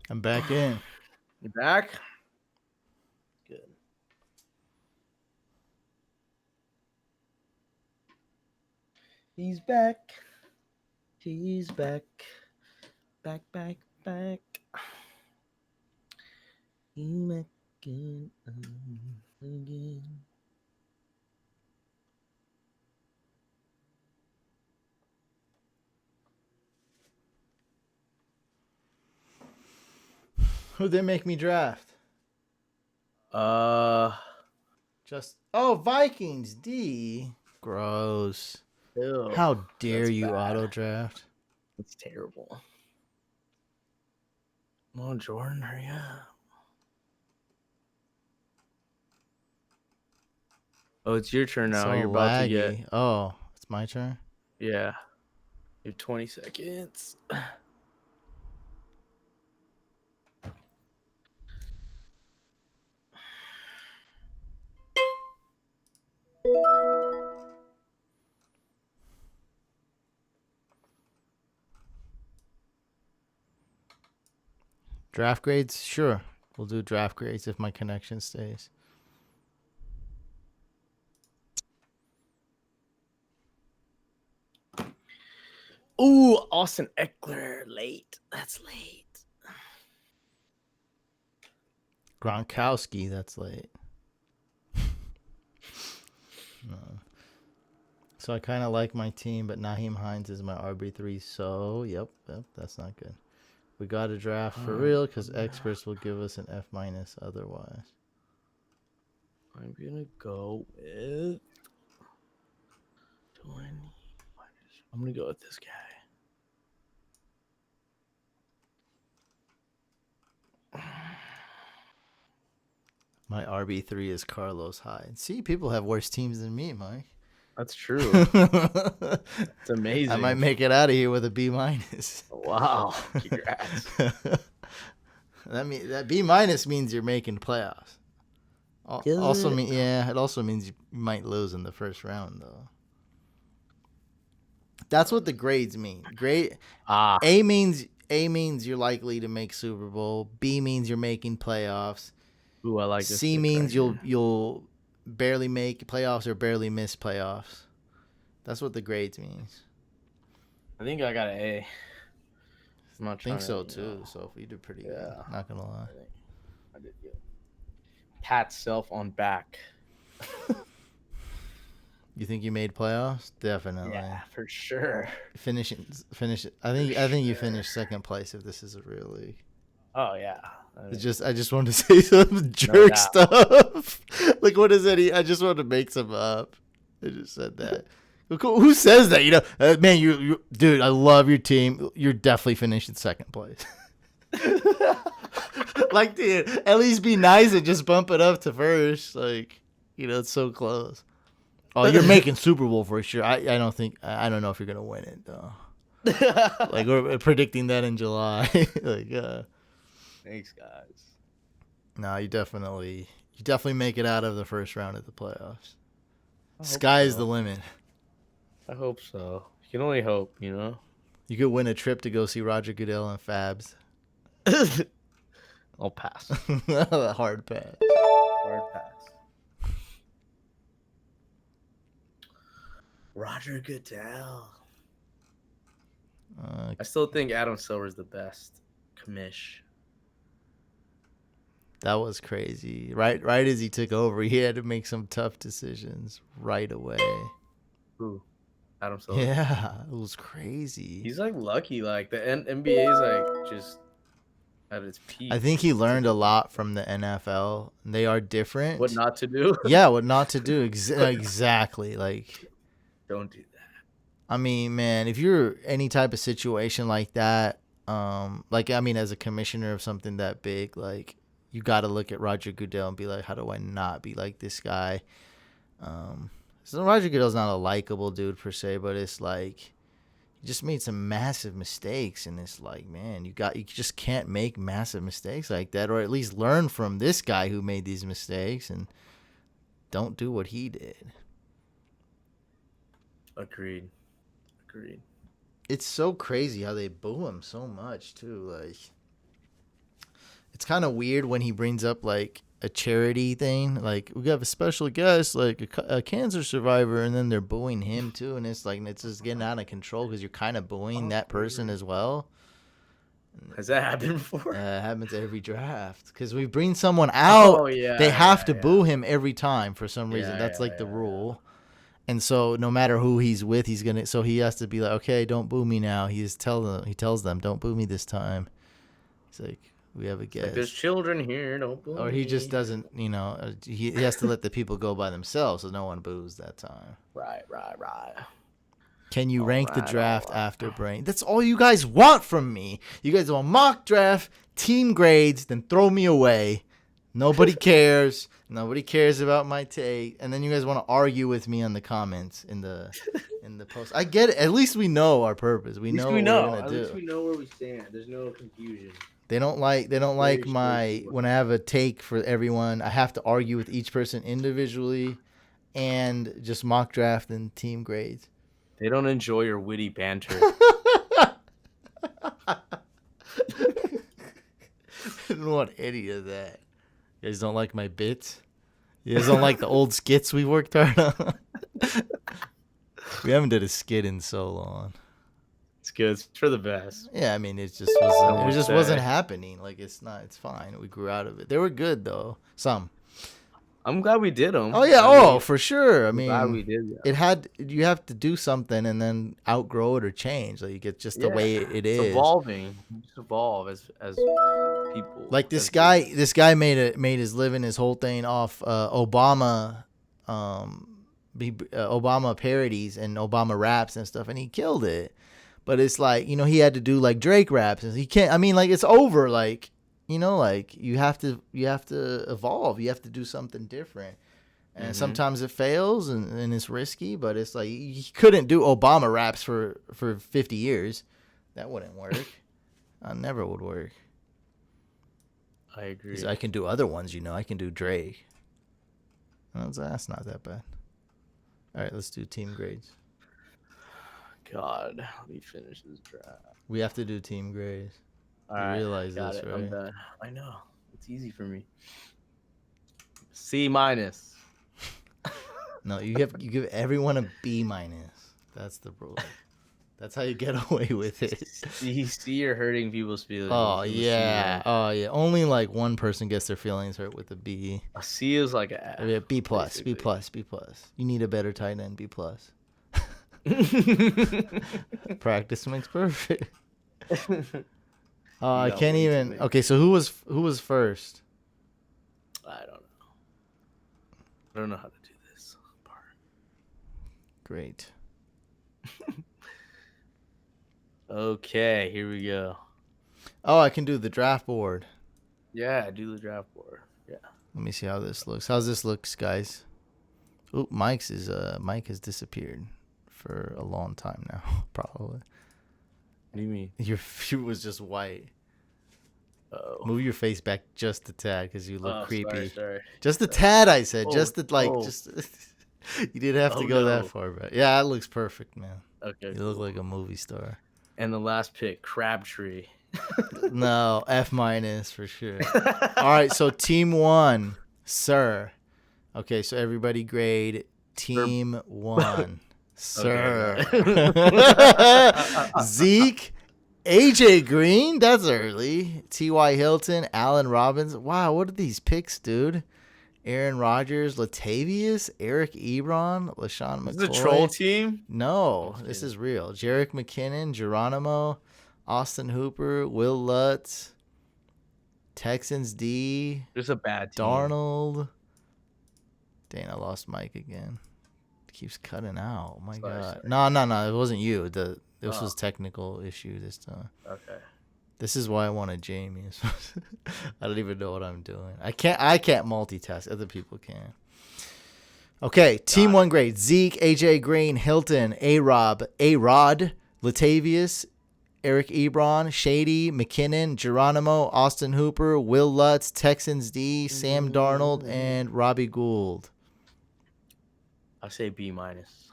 I'm back in.
You back? Good. He's back. He's back. Back, back, back. He back again.
Who'd they make me draft?
Uh,
Just Vikings D. Gross.
Ew,
How dare
that's
you
bad.
auto draft?
That's terrible. Come on, Jordan, hurry up. Oh, it's your turn now.
So
You're about to get.
laggy. Oh, it's my turn.
Yeah. You have 20 seconds.
Draft grades? Sure. We'll do draft grades if my connection stays.
Ooh, Austin Eckler. Late. That's late.
Gronkowski, that's late. No. So I kind of like my team, but Naheem Hines is my RB3. So, yep, that's not good. We got to draft for real because experts will give us an F- otherwise.
I'm going to go with 20. I'm going to go with this guy.
My RB3 is Carlos Hyde. See, people have worse teams than me, Mike.
That's true.
I
It's amazing.
might make it out of here with a B-.
Wow. Congrats.
That B- means you're making playoffs. It also means you might lose in the first round though. That's what the grades mean. A means you're likely to make Super Bowl. B means you're making playoffs.
Ooh, I like this.
C means you'll barely make playoffs or barely miss playoffs. That's what the grades means.
I think I got an A. I'm not
I think
trying
so
to,
too. So if you did pretty good,
Yeah.
not gonna lie.
I did good. Pat self on back.
You think you made playoffs? Definitely.
Yeah, for sure.
Finish it. I think you finished second place if this is a real league.
Oh yeah.
I just wanted to say some jerk stuff. Like what is that? I just wanted to make some up. I just said that. Who says that? You know, man, you dude. I love your team. You're definitely finishing second place. Like, dude, at least be nice and just bump it up to first. Like, you know, it's so close. Oh, you're making Super Bowl for sure. I don't know if you're gonna win it though. Like we're predicting that in July. Like,
Thanks, guys.
no, you definitely make it out of the first round of the playoffs. Sky's the limit.
I hope so. You can only hope, you know.
You could win a trip to go see Roger Goodell and Fabs.
I'll pass.
Hard pass.
Hard pass. Roger Goodell. I still think Adam Silver's the best commish.
That was crazy. Right as he took over, he had to make some tough decisions right away.
Who? Adam Silver.
Yeah, it was crazy.
He's like lucky. Like the NBA is like just at its peak.
I think he learned a lot from the NFL. They are different.
What not to do?
Yeah, what not to do. Exactly. Like,
Don't do that.
I mean, man, if you're any type of situation like that, as a commissioner of something that big, like, you got to look at Roger Goodell and be like, how do I not be like this guy? So Roger Goodell's not a likable dude per se, but it's like he just made some massive mistakes, and it's like, man, you just can't make massive mistakes like that, or at least learn from this guy who made these mistakes and don't do what he did.
Agreed.
It's so crazy how they boo him so much too. Like, it's kind of weird when he brings up like a charity thing, like we have a special guest, like a cancer survivor, and then they're booing him too, and it's like it's just getting out of control because you're kind of booing that person as well.
Has that happened before?
It happens every draft because we bring someone out.
Oh, yeah,
they have to boo him every time for some reason.
Yeah,
That's
yeah,
like the rule. And so no matter who he's with, so he has to be like, okay, don't boo me now. He tells them, don't boo me this time. He's like, We have a guest.
Like, there's children here. Don't boo
Or he just
me.
doesn't, he has to let the people go by themselves, so no one boos that time.
Right.
Can you rank the
Alright,
draft
alright.
after brain? That's all you guys want from me. You guys want mock draft, team grades, then throw me away. Nobody cares. Nobody cares about my take. And then you guys want to argue with me on the comments in the post. I get it. At least we know our purpose. We know what we're gonna
At
do.
least we know where we stand. There's no confusion.
They don't like my
straightforward.
when I have a take for everyone, I have to argue with each person individually and just mock draft and team grades.
They don't enjoy your witty banter.
I don't want any of that. You guys don't like my bits? You guys don't like the old skits we worked hard on? We haven't did a skit in so long.
It's good. It's for the best.
Yeah, I mean it just
Say.
wasn't happening. Like it's fine. We grew out of it. They were good though. Some.
I'm glad we did them.
Oh yeah, for sure. I
I'm glad we
mean,
did that.
you have to do something and then outgrow it or change. Like you get just the way it is.
It's evolving. You just evolve as people.
Like this guy made his living, his whole thing off Obama, Obama parodies and Obama raps and stuff, and he killed it. But it's like, he had to do like Drake raps, and he can't. I mean, like it's over. Like like you have to evolve. You have to do something different. And sometimes it fails and it's risky, but it's like you couldn't do Obama raps for 50 years. That wouldn't work. Never would work.
I agree.
'Cause I can do other ones, I can do Drake. That's not that bad. All right, let's do team grades.
God, let me finish this draft.
We have to do team grades.
All
You
right,
realize
got
this,
it.
right?
I'm done. I know. It's easy for me. C minus.
No, you give everyone a B minus. That's the rule. That's how you get away with it.
You see, you're hurting people's feelings.
Oh
A C,
yeah. Oh yeah. Only like one person gets their feelings hurt with a B.
A C is like a F.
Yeah, B plus.
basically.
B plus. B plus. You need a better tight end. B plus. Practice makes perfect. I
got
can't
way too
even.
many.
Okay, so who was first?
I don't know. I don't know how to do this part.
Great.
Okay, here we go.
Oh, I can do the draft board.
Yeah, do the draft board. Yeah.
Let me see how this looks. How's this looks, guys? Oop, Mike has disappeared for a long time now, probably.
What do you mean?
Your view was just white.
Oh.
Move your face back just a tad because you look creepy.
Sorry.
Just a tad, I said.
Oh,
just
oh.
just. You didn't have to
Oh,
go that
no.
far back. Yeah, that looks perfect, man.
Okay.
You look like a movie star.
And the last pick, Crabtree.
No, F minus for sure. All right, so team one, sir. Okay, so everybody grade team one, sir. Zeke, AJ Green, that's early. T.Y. Hilton, Allen Robinson. Wow, what are these picks, dude? Aaron Rodgers, Latavius, Eric Ebron, LaShawn McCoy.
Is this a troll team?
No, this is real. Jerick McKinnon, Geronimo, Austin Hooper, Will Lutz, Texans D,
There's a bad team.
Darnold. Dang, I lost Mike again. It keeps cutting out. Oh my God.
Sorry.
No, it wasn't you. This
Oh.
was technical issue this time.
Okay.
This is why I wanted Jamie. I don't even know what I'm doing. I can't multitask. Other people can. Okay, team one grade. Zeke, AJ Green, Hilton, A-Rod, Latavius, Eric Ebron, Shady, McKinnon, Geronimo, Austin Hooper, Will Lutz, Texans D, Sam Darnold, and Robbie Gould.
I say B minus.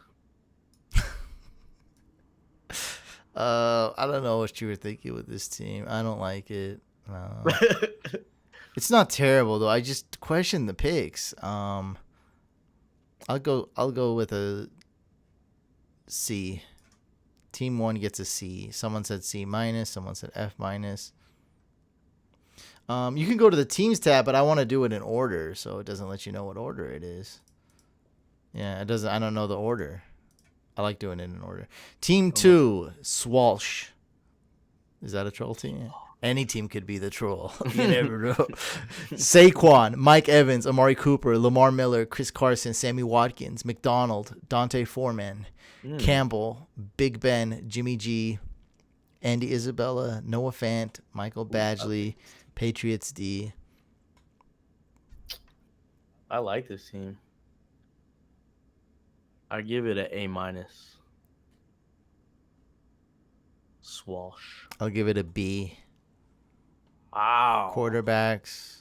I don't know what you were thinking with this team. I don't like it. It's not terrible though. I just question the picks. I'll go with a C. Team one gets a C. Someone said C minus. Someone said F minus. You can go to the teams tab, but I want to do it in order, so it doesn't let you know what order it is. Yeah, it doesn't. I don't know the order. I like doing it in order. Team two, Swalsh. Is that a troll team? Any team could be the troll. You never know. Saquon, Mike Evans, Amari Cooper, Lamar Miller, Chris Carson, Sammy Watkins, McDonald, Dante Foreman, Campbell, Big Ben, Jimmy G, Andy Isabella, Noah Fant, Michael Badgley, Patriots D.
I like this team. I give it an A-. Swash.
I'll give it a B.
Wow.
Quarterbacks,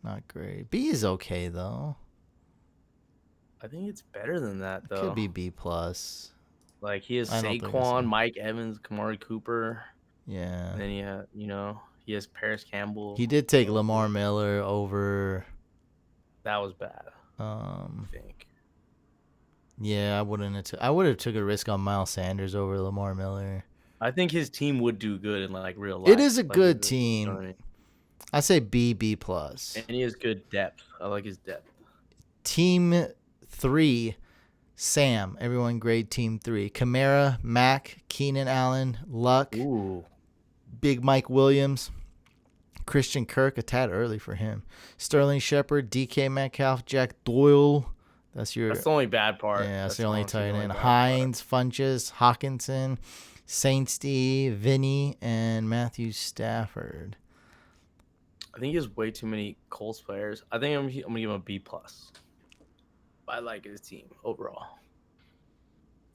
not great. B is okay though.
I think it's better than that though.
Could be B plus.
Like he has
I don't think it's
Saquon,
A.
Mike Evans, Amari Cooper.
Yeah.
And then he has Paris Campbell.
He did take Lamar Miller over.
That was bad. I
Um.
think.
Yeah, I wouldn't have. I would have took a risk on Miles Sanders over Lamar Miller.
I think his team would do good in like real life.
It is a
Like,
good
you know
team.
what I mean?
I say B plus.
And he has good depth. I like his depth.
Team 3, Sam. Everyone grade Team 3. Kamara, Mack, Keenan Allen, Luck,
Ooh.
Big Mike Williams, Christian Kirk, a tad early for him. Sterling Shepard, DK Metcalf, Jack Doyle. That's the
only bad part.
Yeah, that's the only
honestly
tight
the
end.
bad
Hines, Funches, Hawkinson, Saints D, Vinny, and Matthew Stafford.
I think he has way too many Colts players. I think I'm gonna give him a B plus. I like his team overall.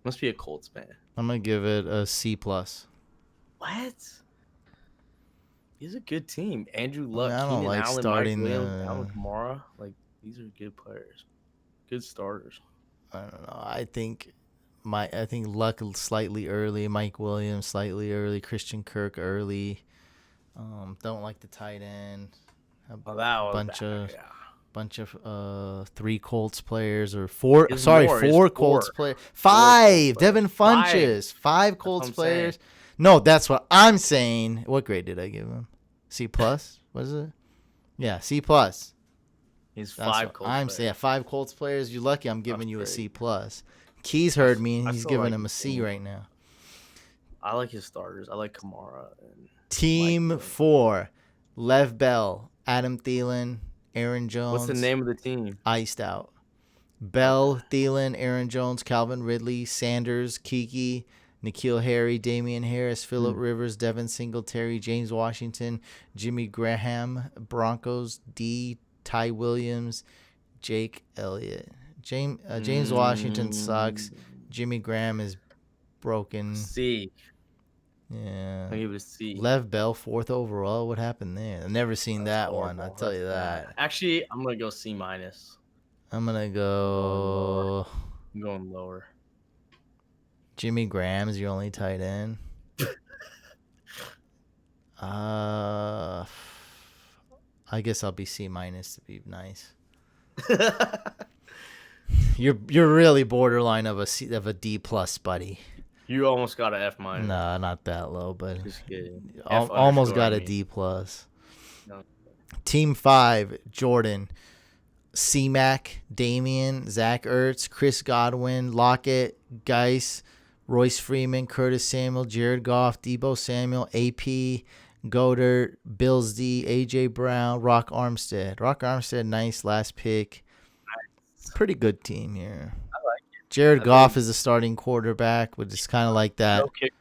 Must be a Colts fan.
I'm gonna give it a C plus.
What? He's a good team. Andrew Luck,
I don't
Keenan
like
Allen,
starting
Mike Williams,
the-
Alvin Kamara. Like these are good players, good starters.
I don't know. I think Luck slightly early, Mike Williams slightly early, Christian Kirk early. Don't like the tight end.
Oh, that was
Bunch of 3 Colts players or 4.
It's
Sorry,
more, it's
4 Colts
four.
players.
Colts
5. Devin
players.
Funches. 5 Colts
what I'm saying.
players. No, that's what I'm saying. What grade did I give him? C plus? Was it? Yeah, C plus.
He's
That's
5
what
Colts
I'm
players.
saying 5 Colts players. You're lucky. I'm giving
That's
you a
crazy.
C plus. Keys heard me, and
I
he's
still
giving
like
him a
the
C
team.
right now.
I like his starters. I like Kamara and
Team
Mike
4, Lev Bell, Adam Thielen, Aaron Jones.
What's the name of the team?
Iced out. Bell, Thielen, Aaron Jones, Calvin Ridley, Sanders, Kiki, N'Keal Harry, Damian Harris, Phillip Rivers, Devin Singletary, James Washington, Jimmy Graham, Broncos, D, Ty Williams, Jake Elliott. James Washington sucks. Jimmy Graham is broken.
C.
Yeah.
I give it a C.
Lev Bell, 4th overall. What happened there? I've never seen
That's
that one.
horrible.
I'll tell you
That's
that.
bad. Actually, I'm gonna go C minus.
I'm going to go.
I'm going lower.
Jimmy Graham is your only tight end. I guess I'll be C minus to be nice. You're really borderline of a D plus, buddy.
You almost got an F minus.
Nah, not that low, but
Just kidding.
almost
F_,
got
I
a
mean.
D plus.
No.
Team 5, Jordan, C-Mac, Damien, Zach Ertz, Chris Godwin, Lockett, Geis, Royce Freeman, Curtis Samuel, Jared Goff, Debo Samuel, AP, Goddard, Bills D, A.J. Brown, Rock Armstead. Rock Armstead, nice last pick. Pretty good team here.
I like it.
Jared Goff is the starting quarterback, which is kind of like that.
No kicker.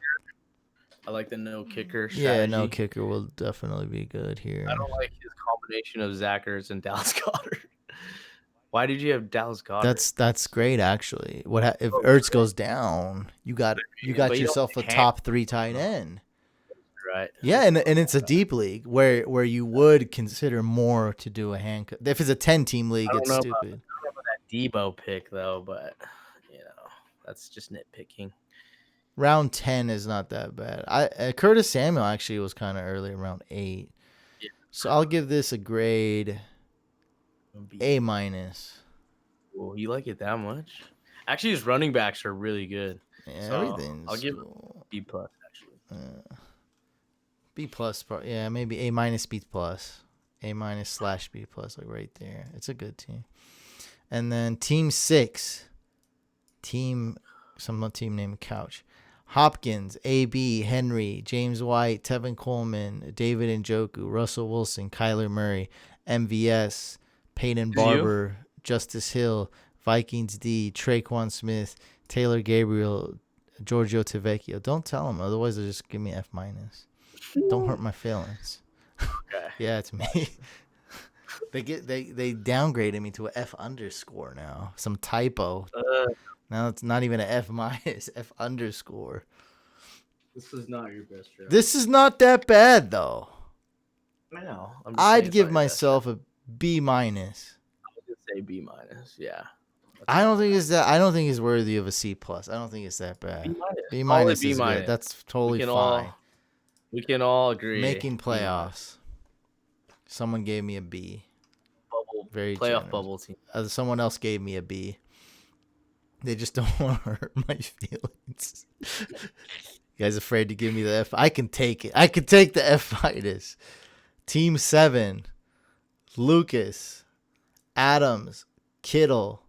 I like the no kicker strategy.
Yeah, no kicker will definitely be good here.
I don't like his combination of Zach Ertz and Dallas Goddard. Why did you have Dallas Goddard?
That's great actually. If Ertz goes down, you got
But you
yourself a
don't
top 3 tight end.
right.
Yeah, and it's a deep league where you would consider more to do a handcuff. If it's a 10-team league,
I don't
it's
know
stupid.
I don't know about that Debo pick though, but that's just nitpicking.
Round 10 is not that bad. Curtis Samuel actually was kind of early, around 8.
Yeah.
So I'll give this a grade A minus.
Well, you like it that much? Actually, his running backs are really good.
Yeah,
So,
everything's
I'll give
cool.
B plus actually.
B plus, yeah, maybe A minus, B plus, A minus / B plus, like right there. It's a good team. And then team 6, some team named Couch, Hopkins, AB, Henry, James White, Tevin Coleman, David Njoku, Russell Wilson, Kyler Murray, MVS, Peyton Barber, Justice Hill, Vikings D, Traquan Smith, Taylor Gabriel, Giorgio Tavecchio. Don't tell them, otherwise they'll just give me F-. Don't hurt my feelings.
Okay.
Yeah, it's me. They downgraded me to a F underscore now. Some typo. Now it's not even an F-, F underscore.
This is not your best job.
This is not that bad though.
I know.
I'd give myself a B-.
I would say B-. Yeah.
I don't think it's worthy of a C+. I don't think it's that bad. B- is good. That's totally fine.
We can all agree.
Making playoffs. Someone gave me a B.
Bubble,
Very
playoff
generous.
bubble team.
Someone else gave me a B. They just don't want to hurt my feelings. You guys afraid to give me the F? I can take it. I can take the F-. Team 7. Lucas, Adams, Kittle,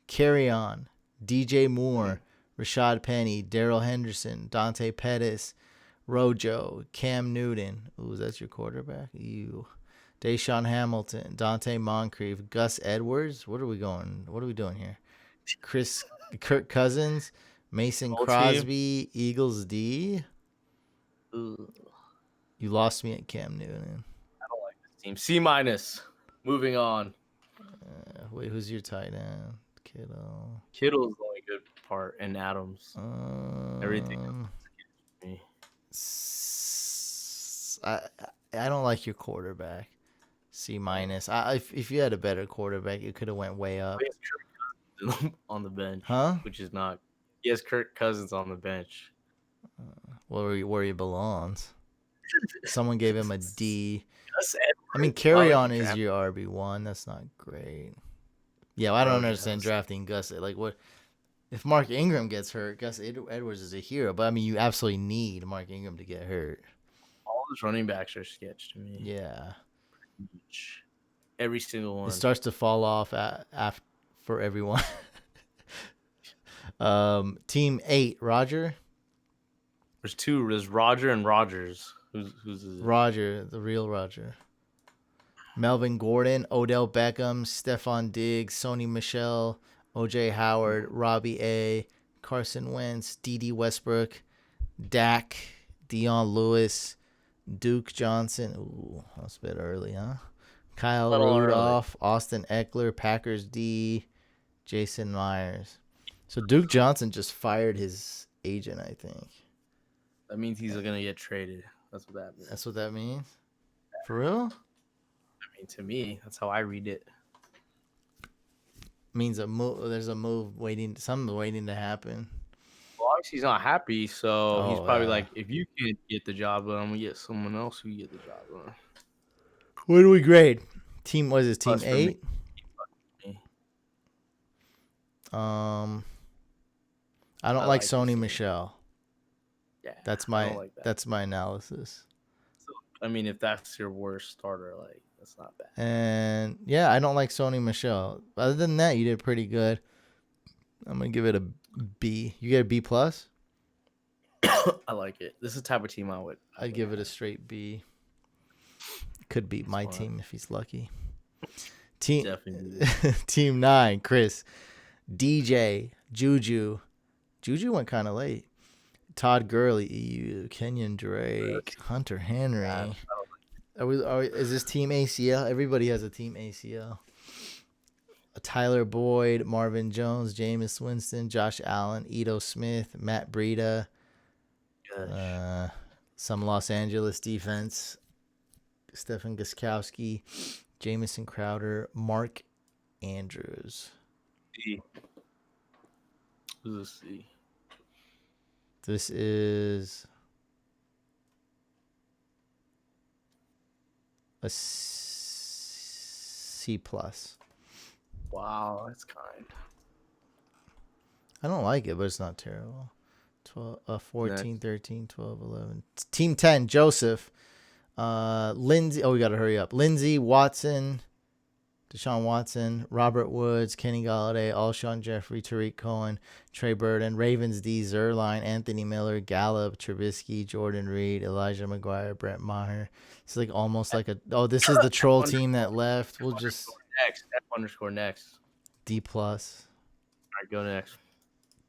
Carry-On, DJ Moore, Rashad Penny, Darrell Henderson, Dante Pettis, Rojo, Cam Newton. Ooh, that's your quarterback? You. Deshaun Hamilton, Dante Moncrief, Gus Edwards. What are we doing here? Kirk Cousins, Mason Crosby, Eagles D.
Ooh.
You lost me at Cam Newton.
I don't like this team. C-. Moving on.
Wait, who's your tight end? Kittle.
Kittle's the only good part, and Adams. Everything.
I don't like your quarterback. C-. If you had a better quarterback, it could have went way up.
On the bench,
huh?
Which is not. He has Kirk Cousins on the bench.
Where he belongs. Someone gave him a D.
Yes,
I mean, Carry-On is your RB1. That's not great. Yeah, well, I don't understand drafting Gus. Like, what if Mark Ingram gets hurt? Gus Edwards is a hero, but I mean, you absolutely need Mark Ingram to get hurt.
All those running backs are sketch to me.
Yeah,
every single one.
It starts to fall off for everyone. Team 8, Roger.
There's two. There's Roger and Rogers. Who's is it?
Roger, the real Roger. Melvin Gordon, Odell Beckham, Stephon Diggs, Sony Michel, O.J. Howard, Robbie A., Carson Wentz, D.D. Westbrook, Dak, Dion Lewis, Duke Johnson. Ooh, that's a bit early, huh? Kyle Rudolph, Austin Eckler, Packers D, Jason Myers. So Duke Johnson just fired his agent, I think.
That means he's going to get traded. That's what that means.
That's what that means? For real?
I mean, to me, that's how I read it.
Means a move. There's a move waiting. Something waiting to happen.
Well, obviously he's not happy, so he's probably like, if you can't get the job done, I'm gonna get someone else who can get the job done.
What do we grade? Team was his team 8. I don't like Sony Michel.
Yeah,
that's my analysis.
So, I mean, if that's your worst starter, like, that's not bad.
And yeah, I don't like Sony Michel. Other than that, you did pretty good. I'm gonna give it a B. You get a B+?
I like it. This is the type of team
I'd give it a straight B. Could beat my team if he's lucky. Team 9, Chris, DJ, Juju went kind of late. Todd Gurley, EU, Kenyon Drake, Hunter Henry. Is this team ACL? Everybody has a team ACL. Tyler Boyd, Marvin Jones, Jameis Winston, Josh Allen, Ito Smith, Matt Breida. Some Los Angeles defense. Stephen Gostkowski, Jamison Crowder, Mark Andrews.
C. Who's a C?
This is a C+.
Wow, that's kind.
I don't like it, but it's not terrible. 14, 13, 12, 11. Team 10, Joseph. Lindsay. Oh, we got to hurry up. Lindsay, Watson, Deshaun Watson, Robert Woods, Kenny Galladay, Alshon Jeffrey, Tariq Cohen, Trey Burton, Ravens D, Zerline, Anthony Miller, Gallup, Trubisky, Jordan Reed, Elijah McGuire, Brett Maher. It's like almost like a this is the troll team that left. We'll just
F_next.
D plus.
All right, go next.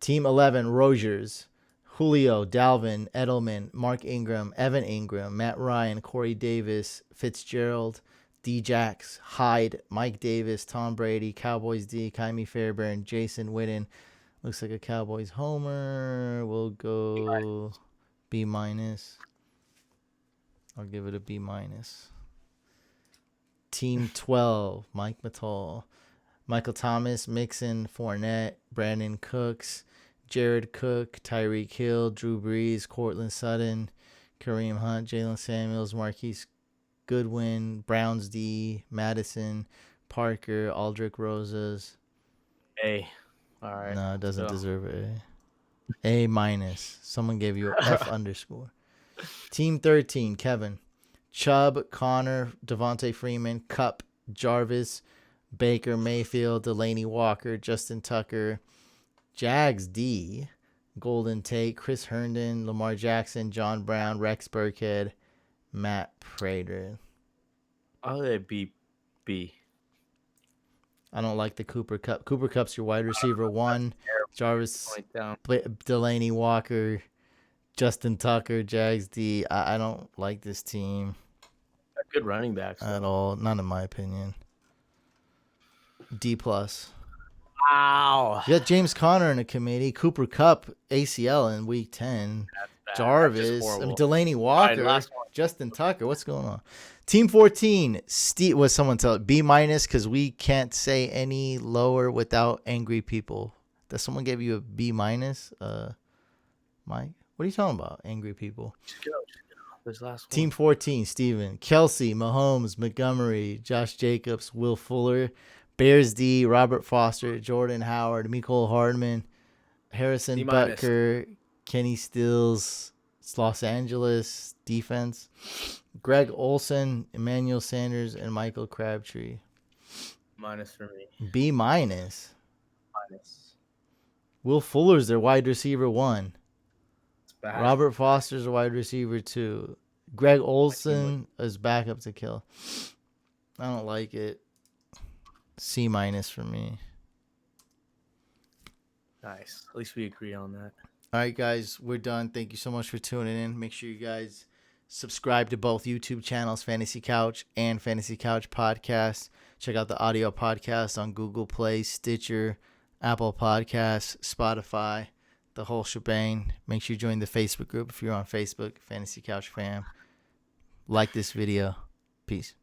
Team 11, Rogers, Julio, Dalvin, Edelman, Mark Ingram, Evan Ingram, Matt Ryan, Corey Davis, Fitzgerald, D-Jax, Hyde, Mike Davis, Tom Brady, Cowboys D, Kyrie Fairbairn, Jason Witten. Looks like a Cowboys homer. We'll go B minus. I'll give it a B minus. Team 12, Mike Mattal, Michael Thomas, Mixon, Fournette, Brandon Cooks, Jared Cook, Tyreek Hill, Drew Brees, Cortland Sutton, Kareem Hunt, Jalen Samuels, Marquise Goodwin, Browns D, Madison, Parker, Aldrich Rosas.
A. All right.
No, it doesn't deserve A. A minus. Someone gave you a F underscore. Team 13, Kevin. Chubb, Connor, Devonta Freeman, Kupp, Jarvis, Baker, Mayfield, Delaney Walker, Justin Tucker, Jags D, Golden Tate, Chris Herndon, Lamar Jackson, John Brown, Rex Burkhead, Matt Prater.
I'll let B.
I don't like the Cooper Kupp. Cooper Kupp's your wide receiver 1. Jarvis, Delaney Walker, Justin Tucker, Jags D. I don't like this team.
Good running backs
at all. Not in my opinion. D plus.
Wow.
You got James Conner in a committee. Cooper Kupp ACL in week 10. Jarvis. Delaney Walker. Right, Justin Tucker. What's going on? Team 14. Steve. Was someone tell it? B minus because we can't say any lower without angry people. Does someone give you a B minus? Mike. What are you talking about? Angry people.
Just go. This last one.
Team 14, Steven. Kelsey, Mahomes, Montgomery, Josh Jacobs, Will Fuller, Bears D, Robert Foster, Jordan Howard, Mecole Hardman, Harrison Butker, Kenny Stills, Los Angeles defense, Greg Olsen, Emmanuel Sanders, and Michael Crabtree.
Minus for me.
B minus. Will Fuller's their wide receiver 1. Robert Foster's a wide receiver 2. Greg Olsen is backup to Kill. I don't like it. C minus for me.
Nice. At least we agree on that.
All right, guys, we're done. Thank you so much for tuning in. Make sure you guys subscribe to both YouTube channels, Fantasy Couch and Fantasy Couch Podcast. Check out the audio podcast on Google Play, Stitcher, Apple Podcasts, Spotify. The whole shebang. Make sure you join the Facebook group if you're on Facebook, Fantasy Couch Fam. Like this video. Peace.